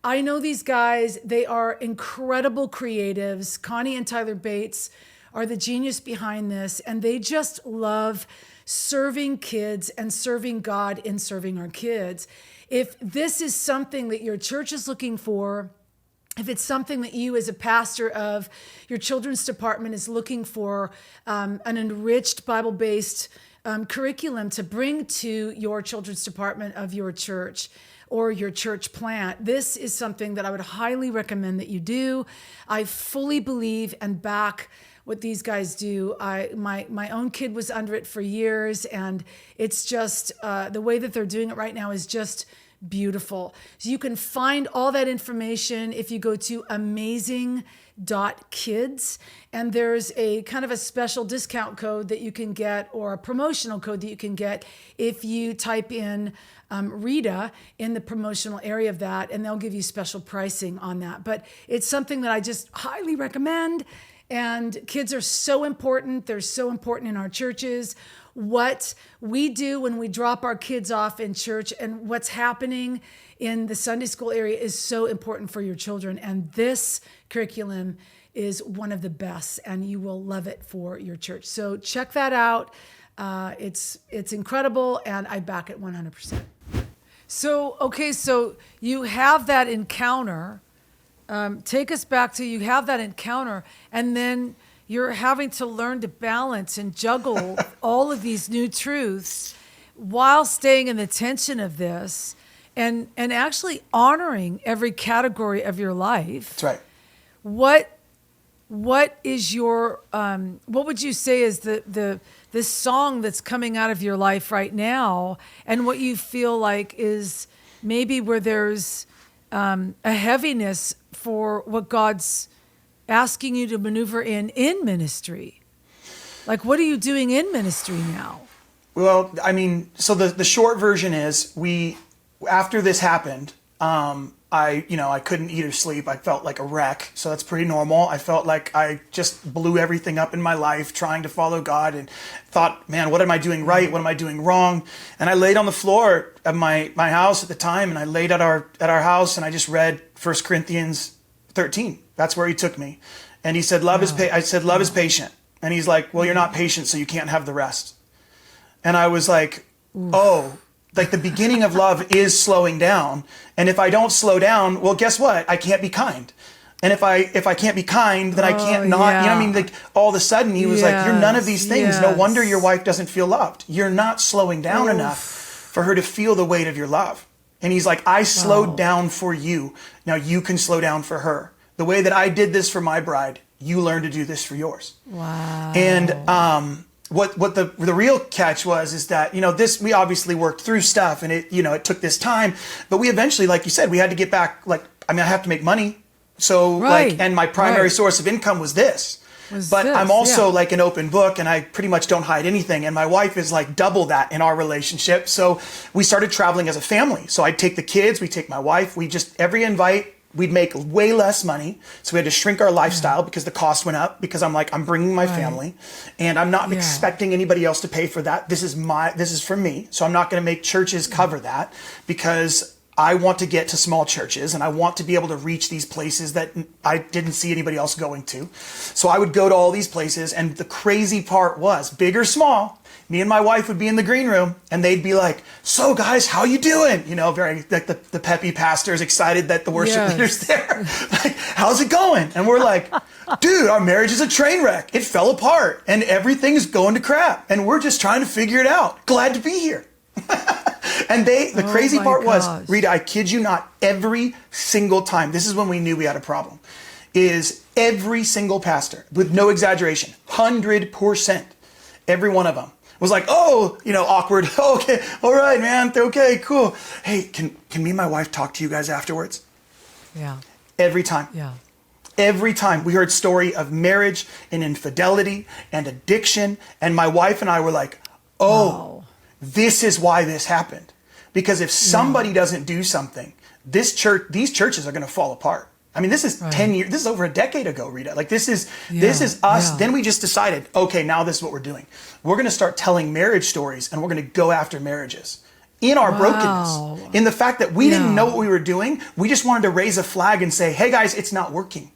B: I know these guys. They are incredible creatives. Connie and Tyler Bates are the genius behind this, and they just love serving kids and serving God in serving our kids. If this is something that your church is looking for, if it's something that you as a pastor of your children's department is looking for, an enriched Bible-based curriculum to bring to your children's department of your church or your church plant, this is something that I would highly recommend that you do. I fully believe and back what these guys do. My own kid was under it for years, and it's just the way that they're doing it right now is just beautiful. So you can find all that information if you go to amazing.kids, and there's a kind of a special discount code that you can get, or a promotional code that you can get if you type in Rita in the promotional area of that, and they'll give you special pricing on that. But it's something that I just highly recommend. And kids are so important. They're so important in our churches. What we do when we drop our kids off in church and what's happening in the Sunday school area is so important for your children. And this curriculum is one of the best, and you will love it for your church. So check that out. It's incredible, and I back it 100%. So, okay, so you have that encounter. Take us back to you have that encounter, and then you're having to learn to balance and juggle all of these new truths while staying in the tension of this and actually honoring every category of your life.
A: That's right.
B: What is your what would you say is the song that's coming out of your life right now, and what you feel like is maybe where there's a heaviness for what God's asking you to maneuver in ministry? Like, what are you doing in ministry now?
A: Well, I mean, so the short version is after this happened, I couldn't eat or sleep. I felt like a wreck. So that's pretty normal. I felt like I just blew everything up in my life trying to follow God, and thought, man, what am I doing right? What am I doing wrong? And I laid on the floor of my house at the time, and I laid at our house, and I just read 1 Corinthians 13. That's where he took me. And he said, I said, love is patient. And he's like, well, you're not patient, so you can't have the rest. And I was like, oh, like the beginning of love is slowing down. And if I don't slow down, well, guess what? I can't be kind. And if I can't be kind, then I can't not, you know what I mean? Like all of a sudden he was like, you're none of these things. No wonder your wife doesn't feel loved. You're not slowing down enough for her to feel the weight of your love. And he's like, I slowed down for you. Now you can slow down for her. The way that I did this for my bride, you learn to do this for yours.
B: Wow.
A: And what the real catch is that, we obviously worked through stuff, and it took this time, but we eventually, like you said, we had to get back, I have to make money. So and my primary source of income was this. I'm also like an open book, and I pretty much don't hide anything. And my wife is like double that in our relationship. So we started traveling as a family. So I'd take the kids, we take my wife, every invite, we'd make way less money. So we had to shrink our lifestyle because the cost went up, because I'm bringing my family, and I'm not expecting anybody else to pay for that. This is for me. So I'm not going to make churches cover that, because I want to get to small churches, and I want to be able to reach these places that I didn't see anybody else going to. So I would go to all these places, and the crazy part was, big or small, me and my wife would be in the green room, and they'd be like, so guys, how you doing? Very like the peppy pastor's excited that the worship leader's there. Like, how's it going? And we're like, dude, our marriage is a train wreck. It fell apart, and everything's going to crap, and we're just trying to figure it out. Glad to be here. And the crazy part was, Rita, I kid you not, every single time, this is when we knew we had a problem, is every single pastor, with no exaggeration, 100%, every one of them was like, awkward. Okay, all right, man. Okay, cool. Hey, can me and my wife talk to you guys afterwards?
B: Yeah.
A: Every time.
B: Yeah.
A: Every time we heard story of marriage and infidelity and addiction, and my wife and I were like, this is why this happened. Because if somebody doesn't do something, these churches are going to fall apart. I mean, this is
B: Right.
A: 10 years, this is over a decade ago, Rita. Like this is us.
B: Yeah.
A: Then we just decided, okay, now this is what we're doing. We're going to start telling marriage stories, and we're going to go after marriages in our brokenness, in the fact that we didn't know what we were doing. We just wanted to raise a flag and say, hey guys, it's not working.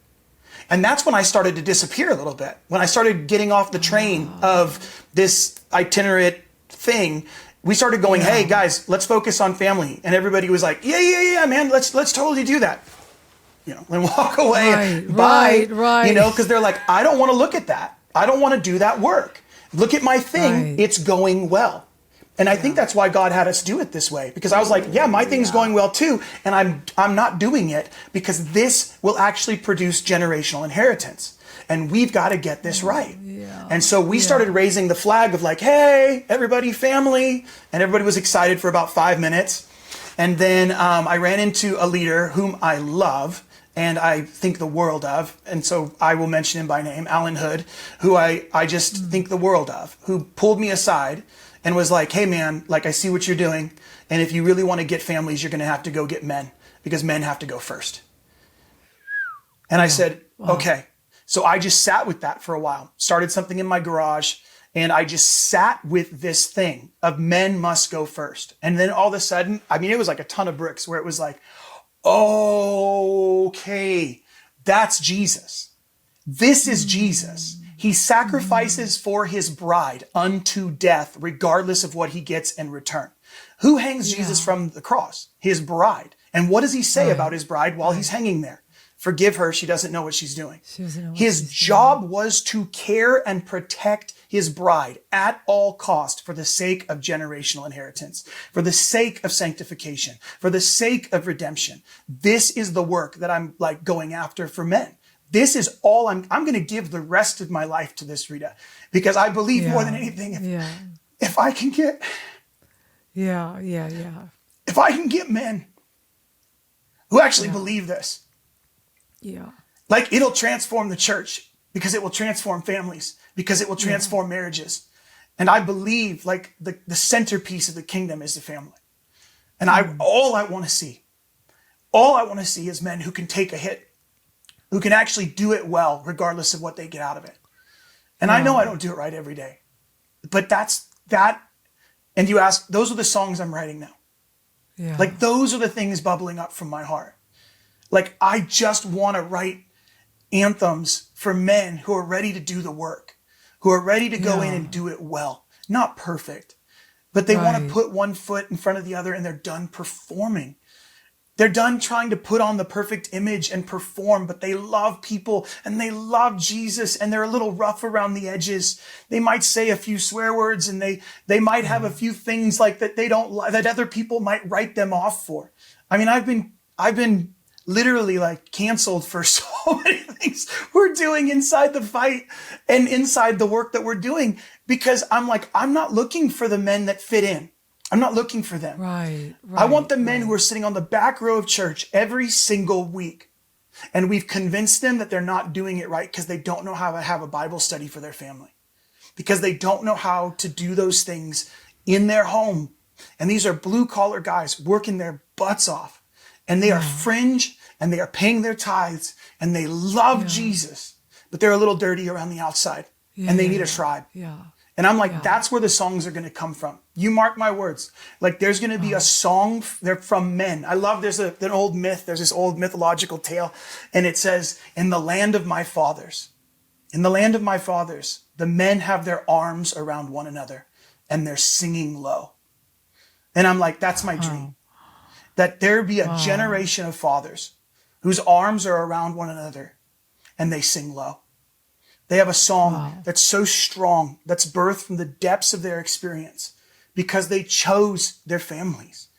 A: And that's when I started to disappear a little bit. When I started getting off the train of this itinerant thing, we started going, hey guys, let's focus on family. And everybody was like, yeah, man, let's totally do that. You know, and walk away. Bye.
B: Right.
A: You know, because they're like, I don't want to look at that. I don't want to do that work. Look at my thing.
B: Right.
A: It's going well. And I think that's why God had us do it this way, because I was like, yeah, my thing's going well too. And I'm not doing it because this will actually produce generational inheritance. And we've got to get this right.
B: Yeah.
A: And so we started raising the flag of like, hey, everybody, family. And everybody was excited for about 5 minutes. And then I ran into a leader whom I love and I think the world of. And so I will mention him by name, Alan Hood, who I just think the world of, who pulled me aside and was like, hey man, like I see what you're doing. And if you really want to get families, you're going to have to go get men, because men have to go first. And I said, okay. So I just sat with that for a while, started something in my garage, and I just sat with this thing of men must go first. And then all of a sudden, I mean, it was like a ton of bricks where it was like, okay, that's Jesus. This is Jesus. He sacrifices for his bride unto death, regardless of what he gets in return. Who hangs Jesus from the cross? His bride. And what does he say about his bride while he's hanging there? Forgive her. She doesn't know what she's doing. His job was to care and protect his bride at all cost for the sake of generational inheritance, for the sake of sanctification, for the sake of redemption. This is the work that I'm like going after for men. This is all I'm going to give the rest of my life to this, Rita, because I believe more than anything, if I can get, if I can get men who actually believe this, like it'll transform the church, because it will transform families, because it will transform marriages. And I believe like the centerpiece of the kingdom is the family. And all I want to see is men who can take a hit, who can actually do it well, regardless of what they get out of it. And I know I don't do it right every day, but that's that. And you ask, those are the songs I'm writing now. Like those are the things bubbling up from my heart. Like I just want to write anthems for men who are ready to do the work, who are ready to go in and do it well. Not perfect, but they want to put one foot in front of the other, and they're done performing. They're done trying to put on the perfect image and perform, but they love people and they love Jesus, and they're a little rough around the edges. They might say a few swear words, and they might have a few things like that they don't like, that other people might write them off for. I mean, I've been literally like canceled for so many things we're doing inside the fight and inside the work that we're doing, because I'm like, I'm not looking for the men that fit in. I'm not looking for them.
B: Right.
A: I want the men who are sitting on the back row of church every single week, and we've convinced them that they're not doing it right because they don't know how to have a Bible study for their family, because they don't know how to do those things in their home. And these are blue collar guys working their butts off, and they are fringe, and they are paying their tithes, and they love Jesus, but they're a little dirty around the outside, and they need a tribe. And I'm like, that's where the songs are going to come from. You mark my words. Like there's going to be a song there from men. I love, there's an old myth. There's this old mythological tale. And it says, in the land of my fathers, the men have their arms around one another and they're singing low. And I'm like, that's my dream. That there be a generation of fathers whose arms are around one another and they sing low. They have a song that's so strong, that's birthed from the depths of their experience, because they chose their families,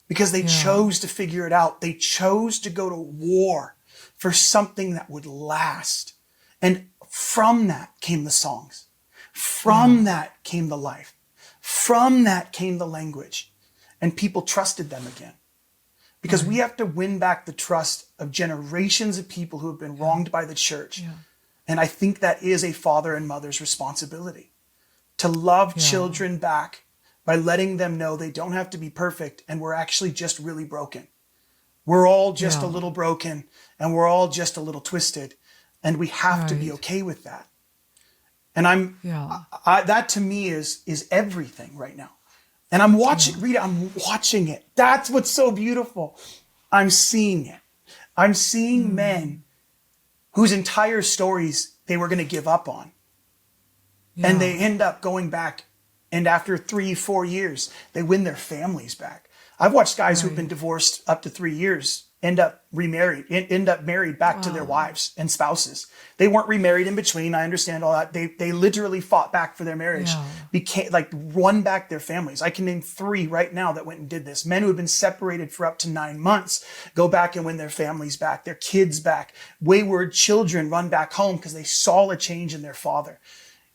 A: because they chose to figure it out. They chose to go to war for something that would last. And from that came the songs. From that came the life. From that came the language. And people trusted them again. Because we have to win back the trust of generations of people who have been wronged by the church. And I think that is a father and mother's responsibility, to love children back by letting them know they don't have to be perfect, and we're actually just really broken. We're all just a
B: Yeah.
A: little broken, and we're all just a little twisted, and we have to be
B: Right.
A: okay with that. And
B: Yeah.
A: that to me is everything right now. And I'm watching,
B: Yeah.
A: Rita, I'm watching it. That's what's so beautiful. I'm seeing it. I'm seeing men whose entire stories they were going to give up on. And they
B: Yeah.
A: end up going back. And after 3-4 years, they win their families back. I've watched guys who've been
B: Right.
A: divorced up to 3 years end up remarried, end up married back to their
B: Wow.
A: wives and spouses. They weren't remarried in between. I understand all that. They literally fought back for their marriage,
B: Yeah.
A: became like won back their families. I can name 3 right now that went and did this. Men who have been separated for up to 9 months go back and win their families back, their kids back. Wayward children run back home because they saw a change in their father.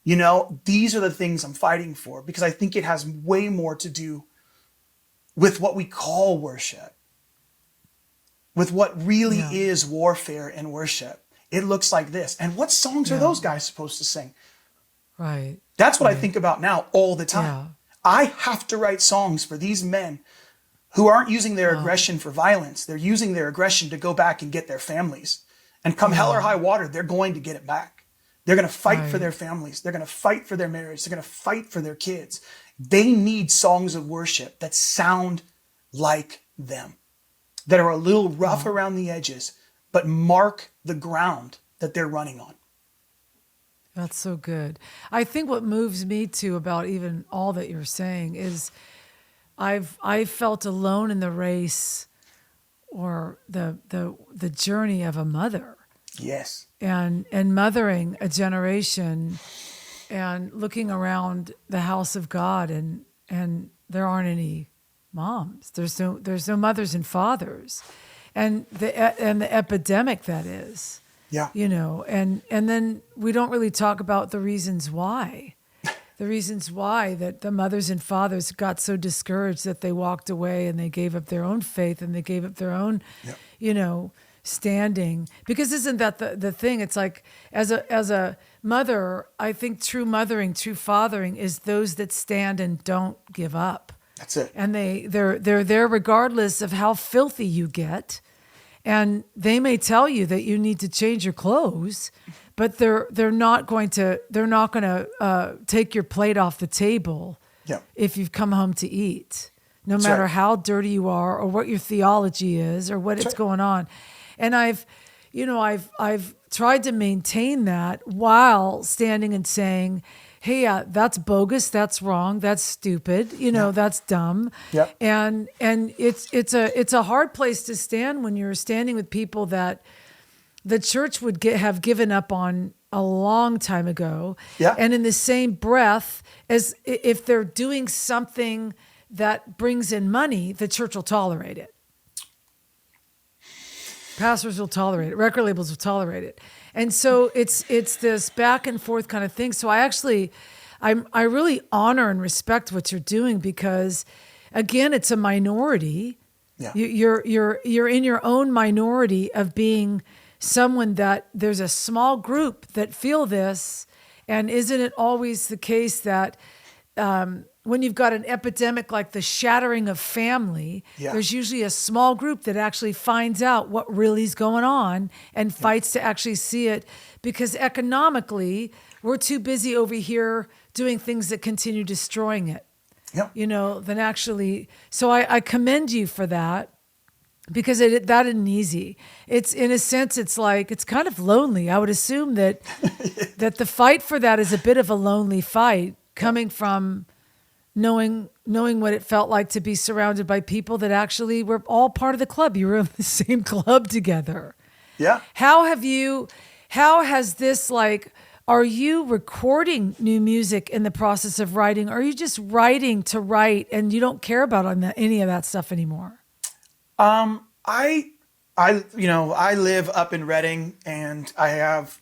A: You know, these are the things I'm fighting for because I think it has way more to do with what we call worship, with what really
B: Yeah.
A: is warfare and worship. It looks like this. And what songs are
B: Yeah.
A: those guys supposed to sing?
B: Right.
A: That's what I
B: Right.
A: think about now all the time.
B: Yeah.
A: I have to write songs for these men who aren't using their aggression for violence. They're using their aggression to go back and get their families. And come hell or high water, they're going to get it back. They're going to fight for
B: Right.
A: their families. They're going to fight for their marriage. They're going to fight for their kids. They need songs of worship that sound like them, that are a little rough around the edges, but mark the ground that they're running on.
B: That's so good. I think what moves me too about even all that you're saying is I felt alone in the race or the journey of a mother
A: Yes.
B: and mothering a generation and looking around the house of God and there aren't any moms. There's no mothers and fathers. And the epidemic that is.
A: Yeah.
B: You know, and then we don't really talk about the reasons why. The reasons why that the mothers and fathers got so discouraged that they walked away and they gave up their own faith and they gave up their own, you know, standing. Because isn't that the thing? It's like as a mother, I think true mothering, true fathering is those that stand and don't give up.
A: That's it.
B: And they're there regardless of how filthy you get. And they may tell you that you need to change your clothes, but they're not going to take your plate off the table
A: Yeah.
B: if you've come home to eat, no
A: That's
B: matter
A: right.
B: how dirty you are or what your theology is or what it's
A: right.
B: going on. And I've tried to maintain that while standing and saying, hey, that's bogus, that's wrong, that's stupid, that's dumb.
A: Yep.
B: And it's a hard place to stand when you're standing with people that the church would have given up on a long time ago.
A: Yeah.
B: And in the same breath, as if they're doing something that brings in money, the church will tolerate it. Pastors will tolerate it. Record labels will tolerate it. And so it's this back and forth kind of thing. So I really honor and respect what you're doing because, again, it's a minority.
A: Yeah.
B: You're in your own minority of being someone that there's a small group that feel this. And isn't it always the case that when you've got an epidemic like the shattering of family, there's usually a small group that actually finds out what really is going on and fights to actually see it because economically, we're too busy over here doing things that continue destroying it,
A: Yeah.
B: than actually. So I commend you for that because that isn't easy. It's in a sense, it's kind of lonely. I would assume that the fight for that is a bit of a lonely fight coming from knowing what it felt like to be surrounded by people that actually were all part of the club. You were in the same club together.
A: Yeah.
B: How has this are you recording new music in the process of writing? Or are you just writing to write and you don't care about any of that stuff anymore?
A: I live up in Reading and I have,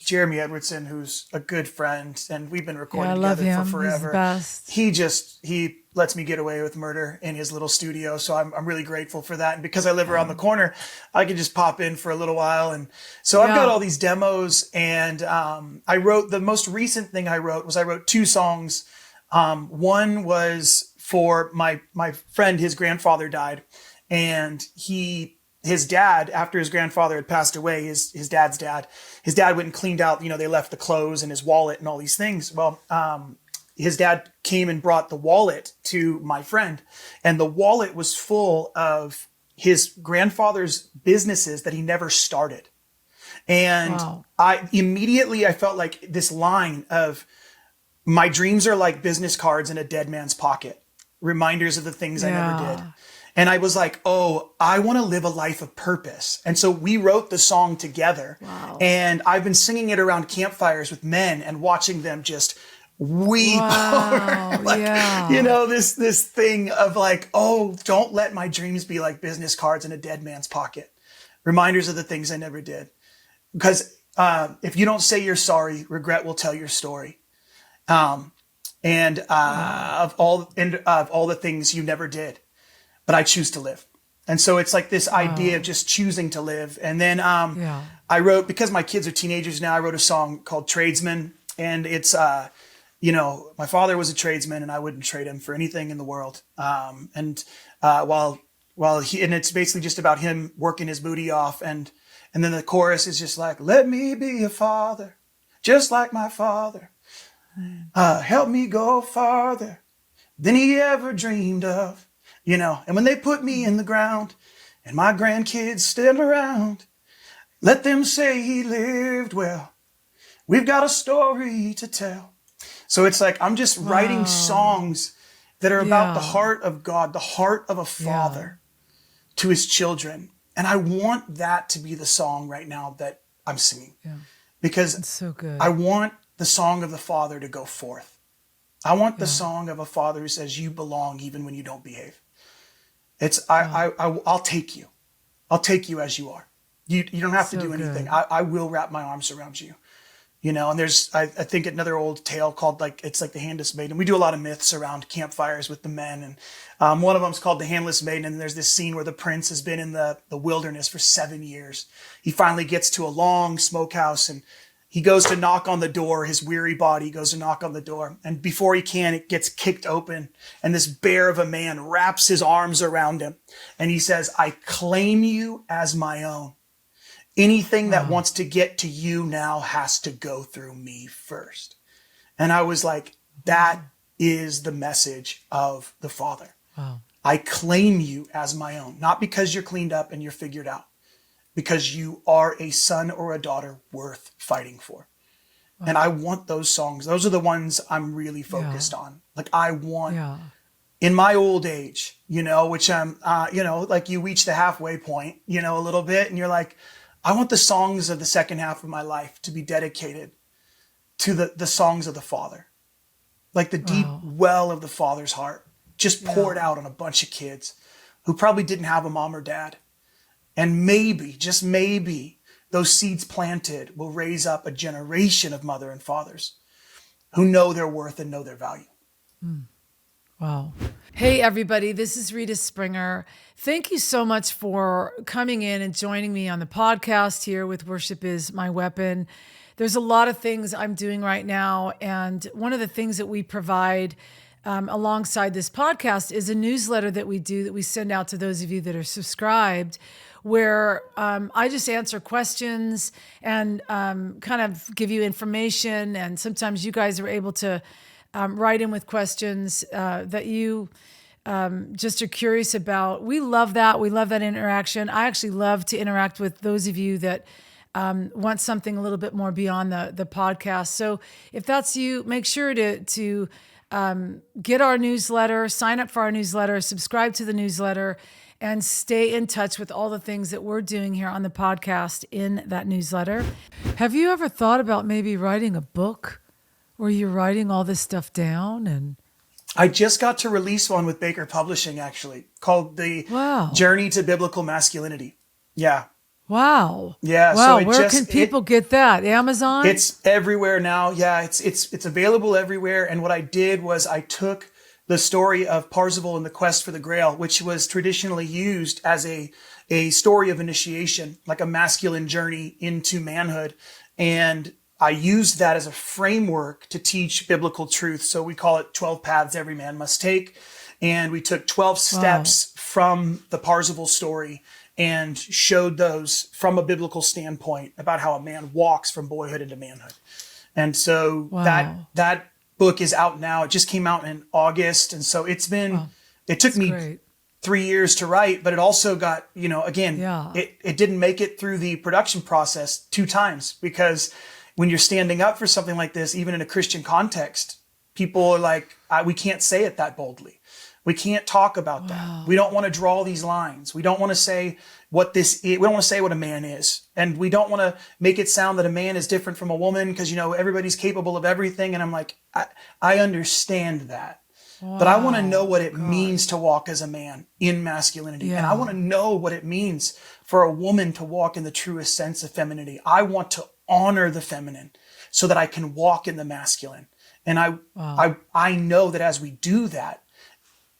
A: Jeremy Edwardson, who's a good friend, and we've been recording
B: I love
A: together
B: him.
A: for forever.
B: He's the best.
A: He lets me get away with murder in his little studio, so I'm really grateful for that. And because I live around the corner, I can just pop in for a little while. And so I've got all these demos, and I wrote the most recent thing I wrote 2 songs. One was for my friend, his grandfather died. And his dad, after his grandfather had passed away, his dad's dad went and cleaned out, they left the clothes and his wallet and all these things. Well, his dad came and brought the wallet to my friend, and the wallet was full of his grandfather's businesses that he never started. And
B: Wow.
A: I felt like this line of, my dreams are like business cards in a dead man's pocket, reminders of the things I never did. And I was like, oh, I want to live a life of purpose. And so we wrote the song together.
B: Wow.
A: And I've been singing it around campfires with men and watching them just weep
B: Wow.
A: over, like, this thing of like, oh, don't let my dreams be like business cards in a dead man's pocket, reminders of the things I never did. Because if you don't say you're sorry, regret will tell your story. Of all the things you never did, but I choose to live. And so it's like this idea of just choosing to live. And then I wrote, because my kids are teenagers now, I wrote a song called Tradesman. And it's, my father was a tradesman and I wouldn't trade him for anything in the world. And it's basically just about him working his booty off. And then the chorus is just like, let me be a father, just like my father. Help me go farther than he ever dreamed of, and when they put me in the ground and my grandkids stand around, let them say he lived well. We've got a story to tell. So it's like, I'm just writing songs that are about the heart of God, the heart of a father to his children. And I want that to be the song right now that I'm singing, because
B: it's so good.
A: I want the song of the father to go forth. I want the song of a father who says, you belong even when you don't behave. It's, I'll take you. I'll take you as you are. You don't have to do anything. I will wrap my arms around you. And there's, I think, another old tale called it's like the Handless Maiden. We do a lot of myths around campfires with the men. And one of them is called the Handless Maiden. And there's this scene where the prince has been in the wilderness for 7 years. He finally gets to a long smokehouse and he goes to knock on the door. His weary body goes to knock on the door. And before he can, it gets kicked open. And this bear of a man wraps his arms around him. And he says, I claim you as my own. Anything that wants to get to you now has to go through me first. And I was like, that is the message of the Father.
B: Wow.
A: I claim you as my own, not because you're cleaned up and you're figured out, because you are a son or a daughter worth fighting for. Wow. And I want those songs. Those are the ones I'm really focused on. Like I want, in my old age, which I'm, like you reach the halfway point, a little bit, and you're like, I want the songs of the second half of my life to be dedicated to the songs of the Father. Like the deep well of the Father's heart, just poured out on a bunch of kids who probably didn't have a mom or dad. And maybe, just maybe, those seeds planted will raise up a generation of mother and fathers who know their worth and know their value.
B: Wow. Hey, everybody, this is Rita Springer. Thank you so much for coming in and joining me on the podcast here with Worship is My Weapon. There's a lot of things I'm doing right now. And one of the things that we provide alongside this podcast is a newsletter that we do that we send out to those of you that are subscribed, where I just answer questions and kind of give you information. And sometimes you guys are able to write in with questions that you just are curious about. We love that. We love that interaction. I actually love to interact with those of you that want something a little bit more beyond the podcast. So if that's you, make sure to get our newsletter, sign up for our newsletter, subscribe to the newsletter, and stay in touch with all the things that we're doing here on the podcast in that newsletter. Have you ever thought about maybe writing a book where you're writing all this stuff down? And
A: I just got to release one with Baker Publishing, actually, called The Journey to Biblical Masculinity. Yeah.
B: Wow.
A: Yeah.
B: Wow.
A: So
B: where can people get that? Amazon?
A: It's everywhere now. Yeah. It's available everywhere. And what I did was I took the story of Parzival and the quest for the Grail, which was traditionally used as a story of initiation, like a masculine journey into manhood. And I used that as a framework to teach biblical truth. So we call it 12 paths every man must take. And we took 12 steps from the Parzival story and showed those from a biblical standpoint about how a man walks from boyhood into manhood. And so that book is out now. It just came out in August. And so it took me 3 years to write, but it also got, it didn't make it through the production process 2 times, because when you're standing up for something like this, even in a Christian context, people are like, we can't say it that boldly. We can't talk about that. We don't want to draw these lines. We don't want to say what this is. We don't want to say what a man is. And we don't want to make it sound that a man is different from a woman because, everybody's capable of everything. And I'm like, I understand that. But I want to know what it means to walk as a man in masculinity. Yeah. And I want to know what it means for a woman to walk in the truest sense of femininity. I want to honor the feminine so that I can walk in the masculine. And I know that as we do that,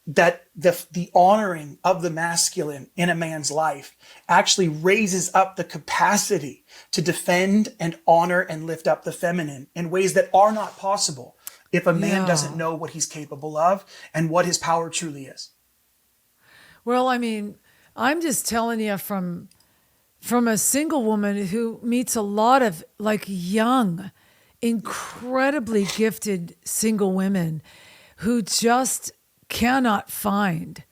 A: that the honoring of the masculine in a man's life actually raises up the capacity to defend and honor and lift up the feminine in ways that are not possible if a man doesn't know what he's capable of and what his power truly is.
B: Well, I mean, I'm just telling you from a single woman who meets a lot of young, incredibly gifted single women who just cannot find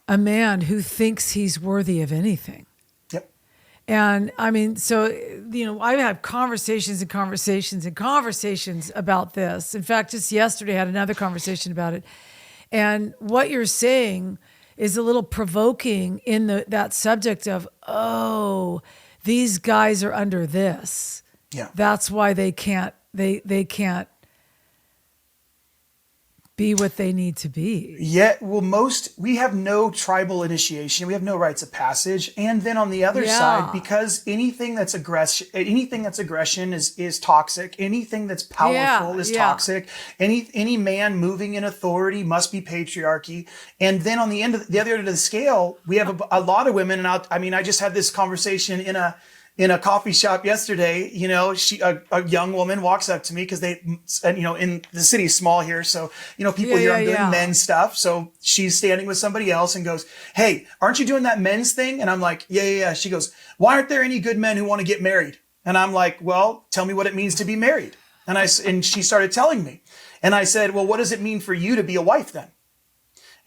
B: a man who thinks he's worthy of anything.
A: Yep.
B: And I mean, so, I've had conversations and conversations and conversations about this. In fact, just yesterday I had another conversation about it. And what you're saying is a little provoking in that subject of, these guys are under this.
A: Yeah.
B: That's why they can't be what they need to be.
A: Yeah, well, we have no tribal initiation. We have no rites of passage. And then on the other side, because anything that's aggression is toxic. Anything that's powerful is toxic. Any man moving in authority must be patriarchy. And then on the other end of the scale, we have a lot of women. And I just had this conversation in a coffee shop yesterday. A young woman walks up to me because in the city is small here. So, people here are doing men's stuff. So she's standing with somebody else and goes, "Hey, aren't you doing that men's thing?" And I'm like, yeah. She goes, "Why aren't there any good men who want to get married?" And I'm like, "Well, tell me what it means to be married." And she started telling me, and I said, "Well, what does it mean for you to be a wife then?"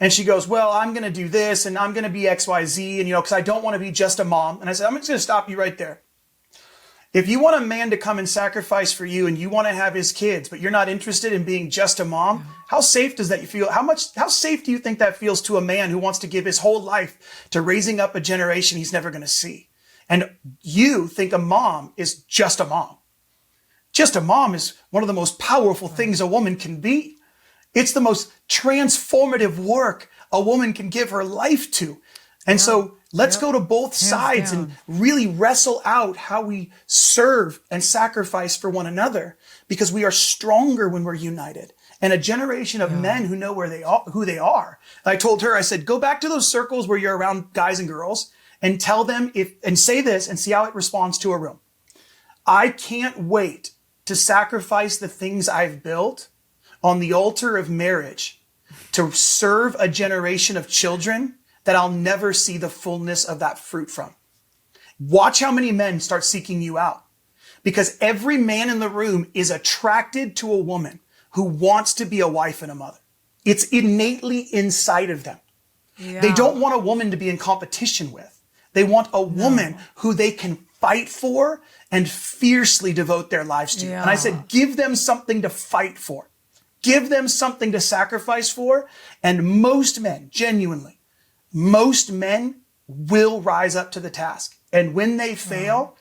A: And she goes, "Well, I'm going to do this and I'm going to be XYZ. And, because I don't want to be just a mom." And I said, "I'm just going to stop you right there. If you want a man to come and sacrifice for you and you want to have his kids, but you're not interested in being just a mom, how safe does that feel? How safe do you think that feels to a man who wants to give his whole life to raising up a generation he's never going to see? And you think a mom is just a mom. Just a mom is one of the most powerful things a woman can be. It's the most transformative work a woman can give her life to. And so let's go to both sides and really wrestle out how we serve and sacrifice for one another, because we are stronger when we're united. And a generation of men who know who they are. And I told her, I said, go back to those circles where you're around guys and girls and tell them and say this and see how it responds to a room. I can't wait to sacrifice the things I've built on the altar of marriage to serve a generation of children that I'll never see the fullness of that fruit from. Watch how many men start seeking you out, because every man in the room is attracted to a woman who wants to be a wife and a mother. It's innately inside of them. Yeah. They don't want a woman to be in competition with. They want a woman who they can fight for and fiercely devote their lives to. Yeah. And I said, give them something to fight for. Give them something to sacrifice for. And most men, genuinely, most men will rise up to the task. And when they fail,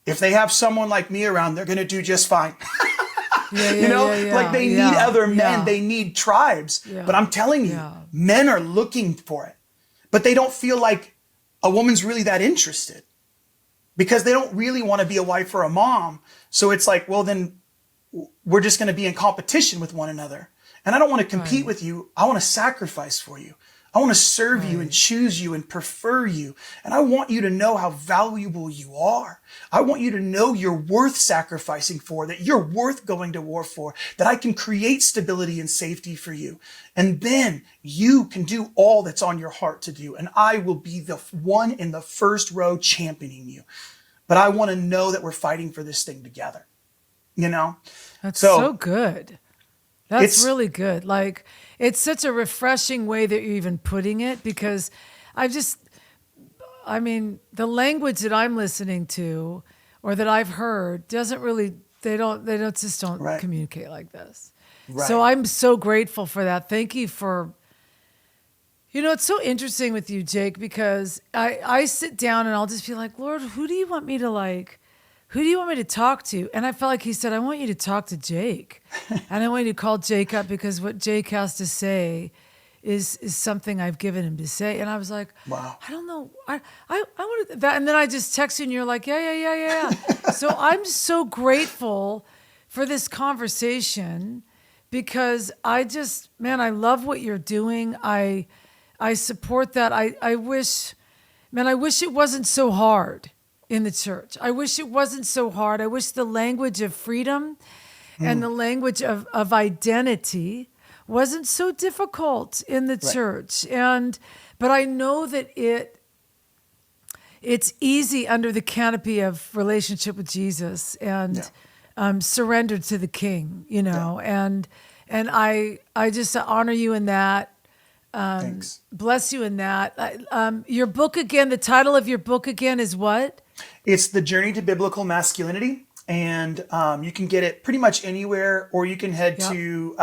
A: if they have someone like me around, they're going to do just fine. They need other men. They need tribes. Yeah. But I'm telling you, men are looking for it. But they don't feel like a woman's really that interested, because they don't really want to be a wife or a mom. So it's like, well, then we're just going to be in competition with one another. And I don't want to compete with you. I want to sacrifice for you. I want to serve you and choose you and prefer you. And I want you to know how valuable you are. I want you to know you're worth sacrificing for, that you're worth going to war for, that I can create stability and safety for you. And then you can do all that's on your heart to do. And I will be the one in the first row championing you. But I want to know that we're fighting for this thing together. You know?
B: That's so good. That's really good. Like, it's such a refreshing way that you're even putting it, because the language that I'm listening to or that I've heard doesn't really, they don't communicate like this. Right. So I'm so grateful for that. Thank you for, it's so interesting with you, Jake, because I sit down and I'll just be like, Lord, who do you want me to talk to? And I felt like he said, I want you to talk to Jake. And I want you to call Jake up, because what Jake has to say is something I've given him to say. And I was like, wow, I don't know. I wanted that. And then I just texted you and you're like, yeah. So I'm so grateful for this conversation, because I love what you're doing. I support that. I wish it wasn't so hard in the church. I wish it wasn't so hard. I wish the language of freedom and the language of identity wasn't so difficult in the church. But I know that it's easy under the canopy of relationship with Jesus and surrendered to the King, and I just honor you in that. Thanks. Bless you in that. Your book again, the title of your book again is what?
A: It's The Journey to Biblical Masculinity, and you can get it pretty much anywhere, or you can head to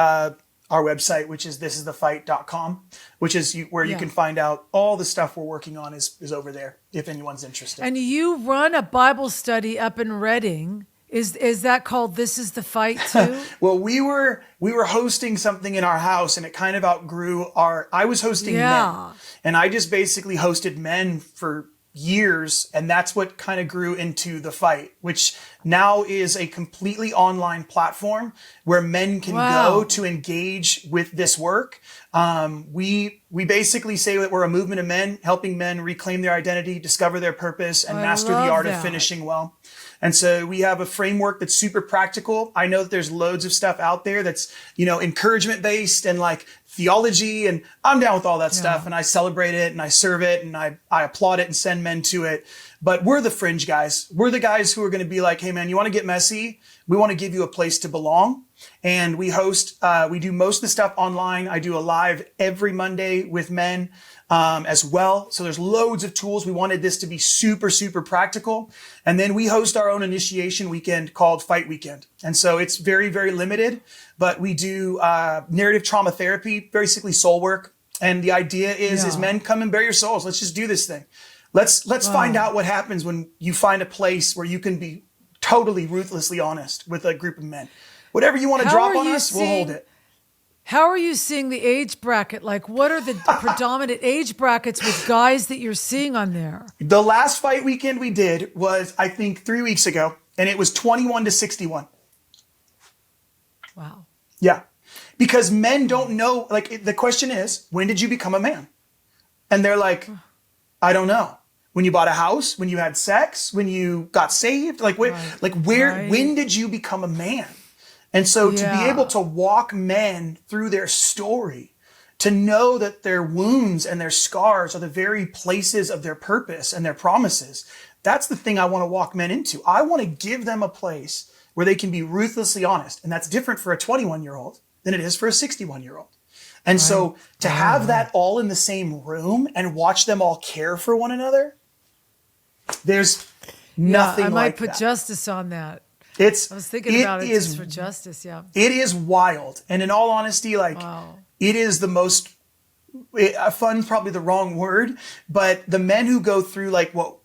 A: our website, which is thisisthefight.com, which is where you can find out all the stuff we're working on is over there, if anyone's interested.
B: And you run a Bible study up in Reading. Is that called This Is the Fight too?
A: Well, we were hosting something in our house, and it kind of outgrew I was hosting men, and I just basically hosted men for years, and that's what kind of grew into The Fight, which now is a completely online platform where men can go to engage with this work. We basically say that we're a movement of men helping men reclaim their identity, discover their purpose, and master the art of finishing well. And so we have a framework that's super practical. I know that there's loads of stuff out there that's, encouragement based and like theology, and I'm down with all that stuff, and I celebrate it and I serve it and I applaud it and send men to it. But we're the fringe guys. We're the guys who are going to be like, hey man, you want to get messy? We want to give you a place to belong. And we do most of the stuff online. I do a live every Monday with men as well. So there's loads of tools. We wanted this to be super, super practical. And then we host our own initiation weekend called Fight Weekend. And so it's very, very limited, but we do narrative trauma therapy, basically soul work. And the idea is men, come and bare your souls. Let's just do this thing. Let's find out what happens when you find a place where you can be totally ruthlessly honest with a group of men. Whatever you want to drop on us, we'll hold it.
B: How are you seeing the age bracket? Like, what are the predominant age brackets with guys that you're seeing on there?
A: The last Fight Weekend we did was, I think, 3 weeks ago, and it was 21 to 61.
B: Wow.
A: Yeah. Because men don't know, like, the question is, when did you become a man? And they're like, I don't know. When you bought a house, when you had sex, when you got saved, when did you become a man? And so to be able to walk men through their story, to know that their wounds and their scars are the very places of their purpose and their promises, that's the thing I want to walk men into. I want to give them a place where they can be ruthlessly honest. And that's different for a 21-year-old than it is for a 61-year-old. And so to have that all in the same room and watch them all care for one another, there's nothing like that.
B: I might put justice on that. I was thinking about it just for justice,
A: It is wild. And in all honesty, it is the most fun's probably the wrong word, but the men who go through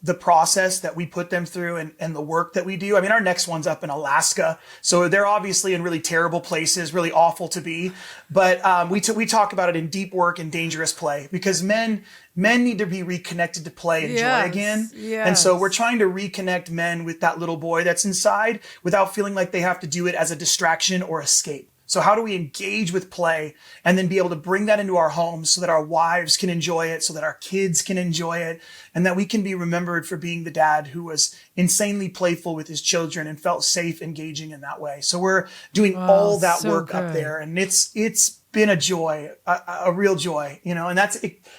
A: the process that we put them through and the work that we do. I mean, our next one's up in Alaska, so they're obviously in really terrible places, really awful to be. But we talk about it in deep work and dangerous play, because men need to be reconnected to play and joy again. Yes. And so we're trying to reconnect men with that little boy that's inside without feeling like they have to do it as a distraction or escape. So how do we engage with play and then be able to bring that into our homes so that our wives can enjoy it, so that our kids can enjoy it, and that we can be remembered for being the dad who was insanely playful with his children and felt safe engaging in that way. So we're doing all that work up there, and it's been a joy, a real joy, you know, and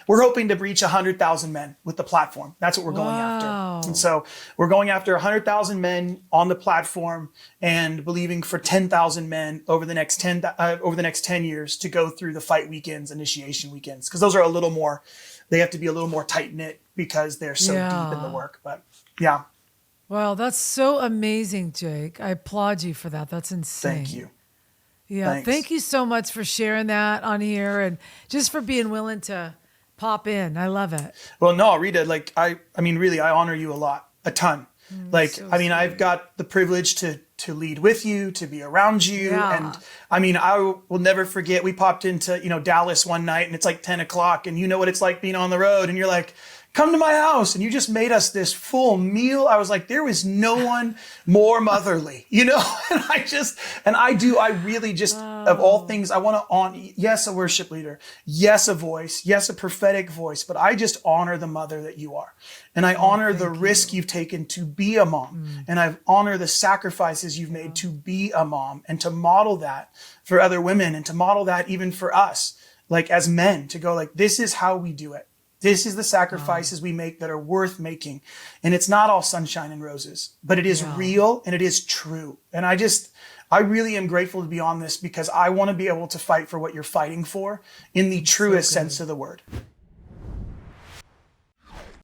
A: we're hoping to reach 100,000 men with the platform. That's what we're going after. And so we're going after 100,000 men on the platform and believing for 10,000 men over the next 10 years to go through the fight weekends, initiation weekends. Cause those are they have to be a little more tight knit because they're so deep in the work, but yeah.
B: Wow. That's so amazing, Jake. I applaud you for that. That's insane.
A: Thank you.
B: Yeah.
A: Thanks.
B: Thank you so much for sharing that on here and just for being willing to pop in. I love it.
A: Well, no, Rita, like, I mean, really, I honor you a ton. I've got the privilege to lead with you, to be around you.
B: Yeah.
A: And I will never forget, we popped into, Dallas one night and it's like 10 o'clock and you know what it's like being on the road and you're like, come to my house. And you just made us this full meal. I was like, there was no one more motherly, and I really just, of all things, I want to yes, a worship leader, yes, a voice, yes, a prophetic voice, but I just honor the mother that you are. And I honor the risk you've taken to be a mom. And I honor the sacrifices you've made to be a mom and to model that for other women and to model that even for us, like as men, to go like, this is how we do it. This is the sacrifices we make that are worth making. And it's not all sunshine and roses, but it is real and it is true. And I really am grateful to be on this because I want to be able to fight for what you're fighting for in the truest sense of the word.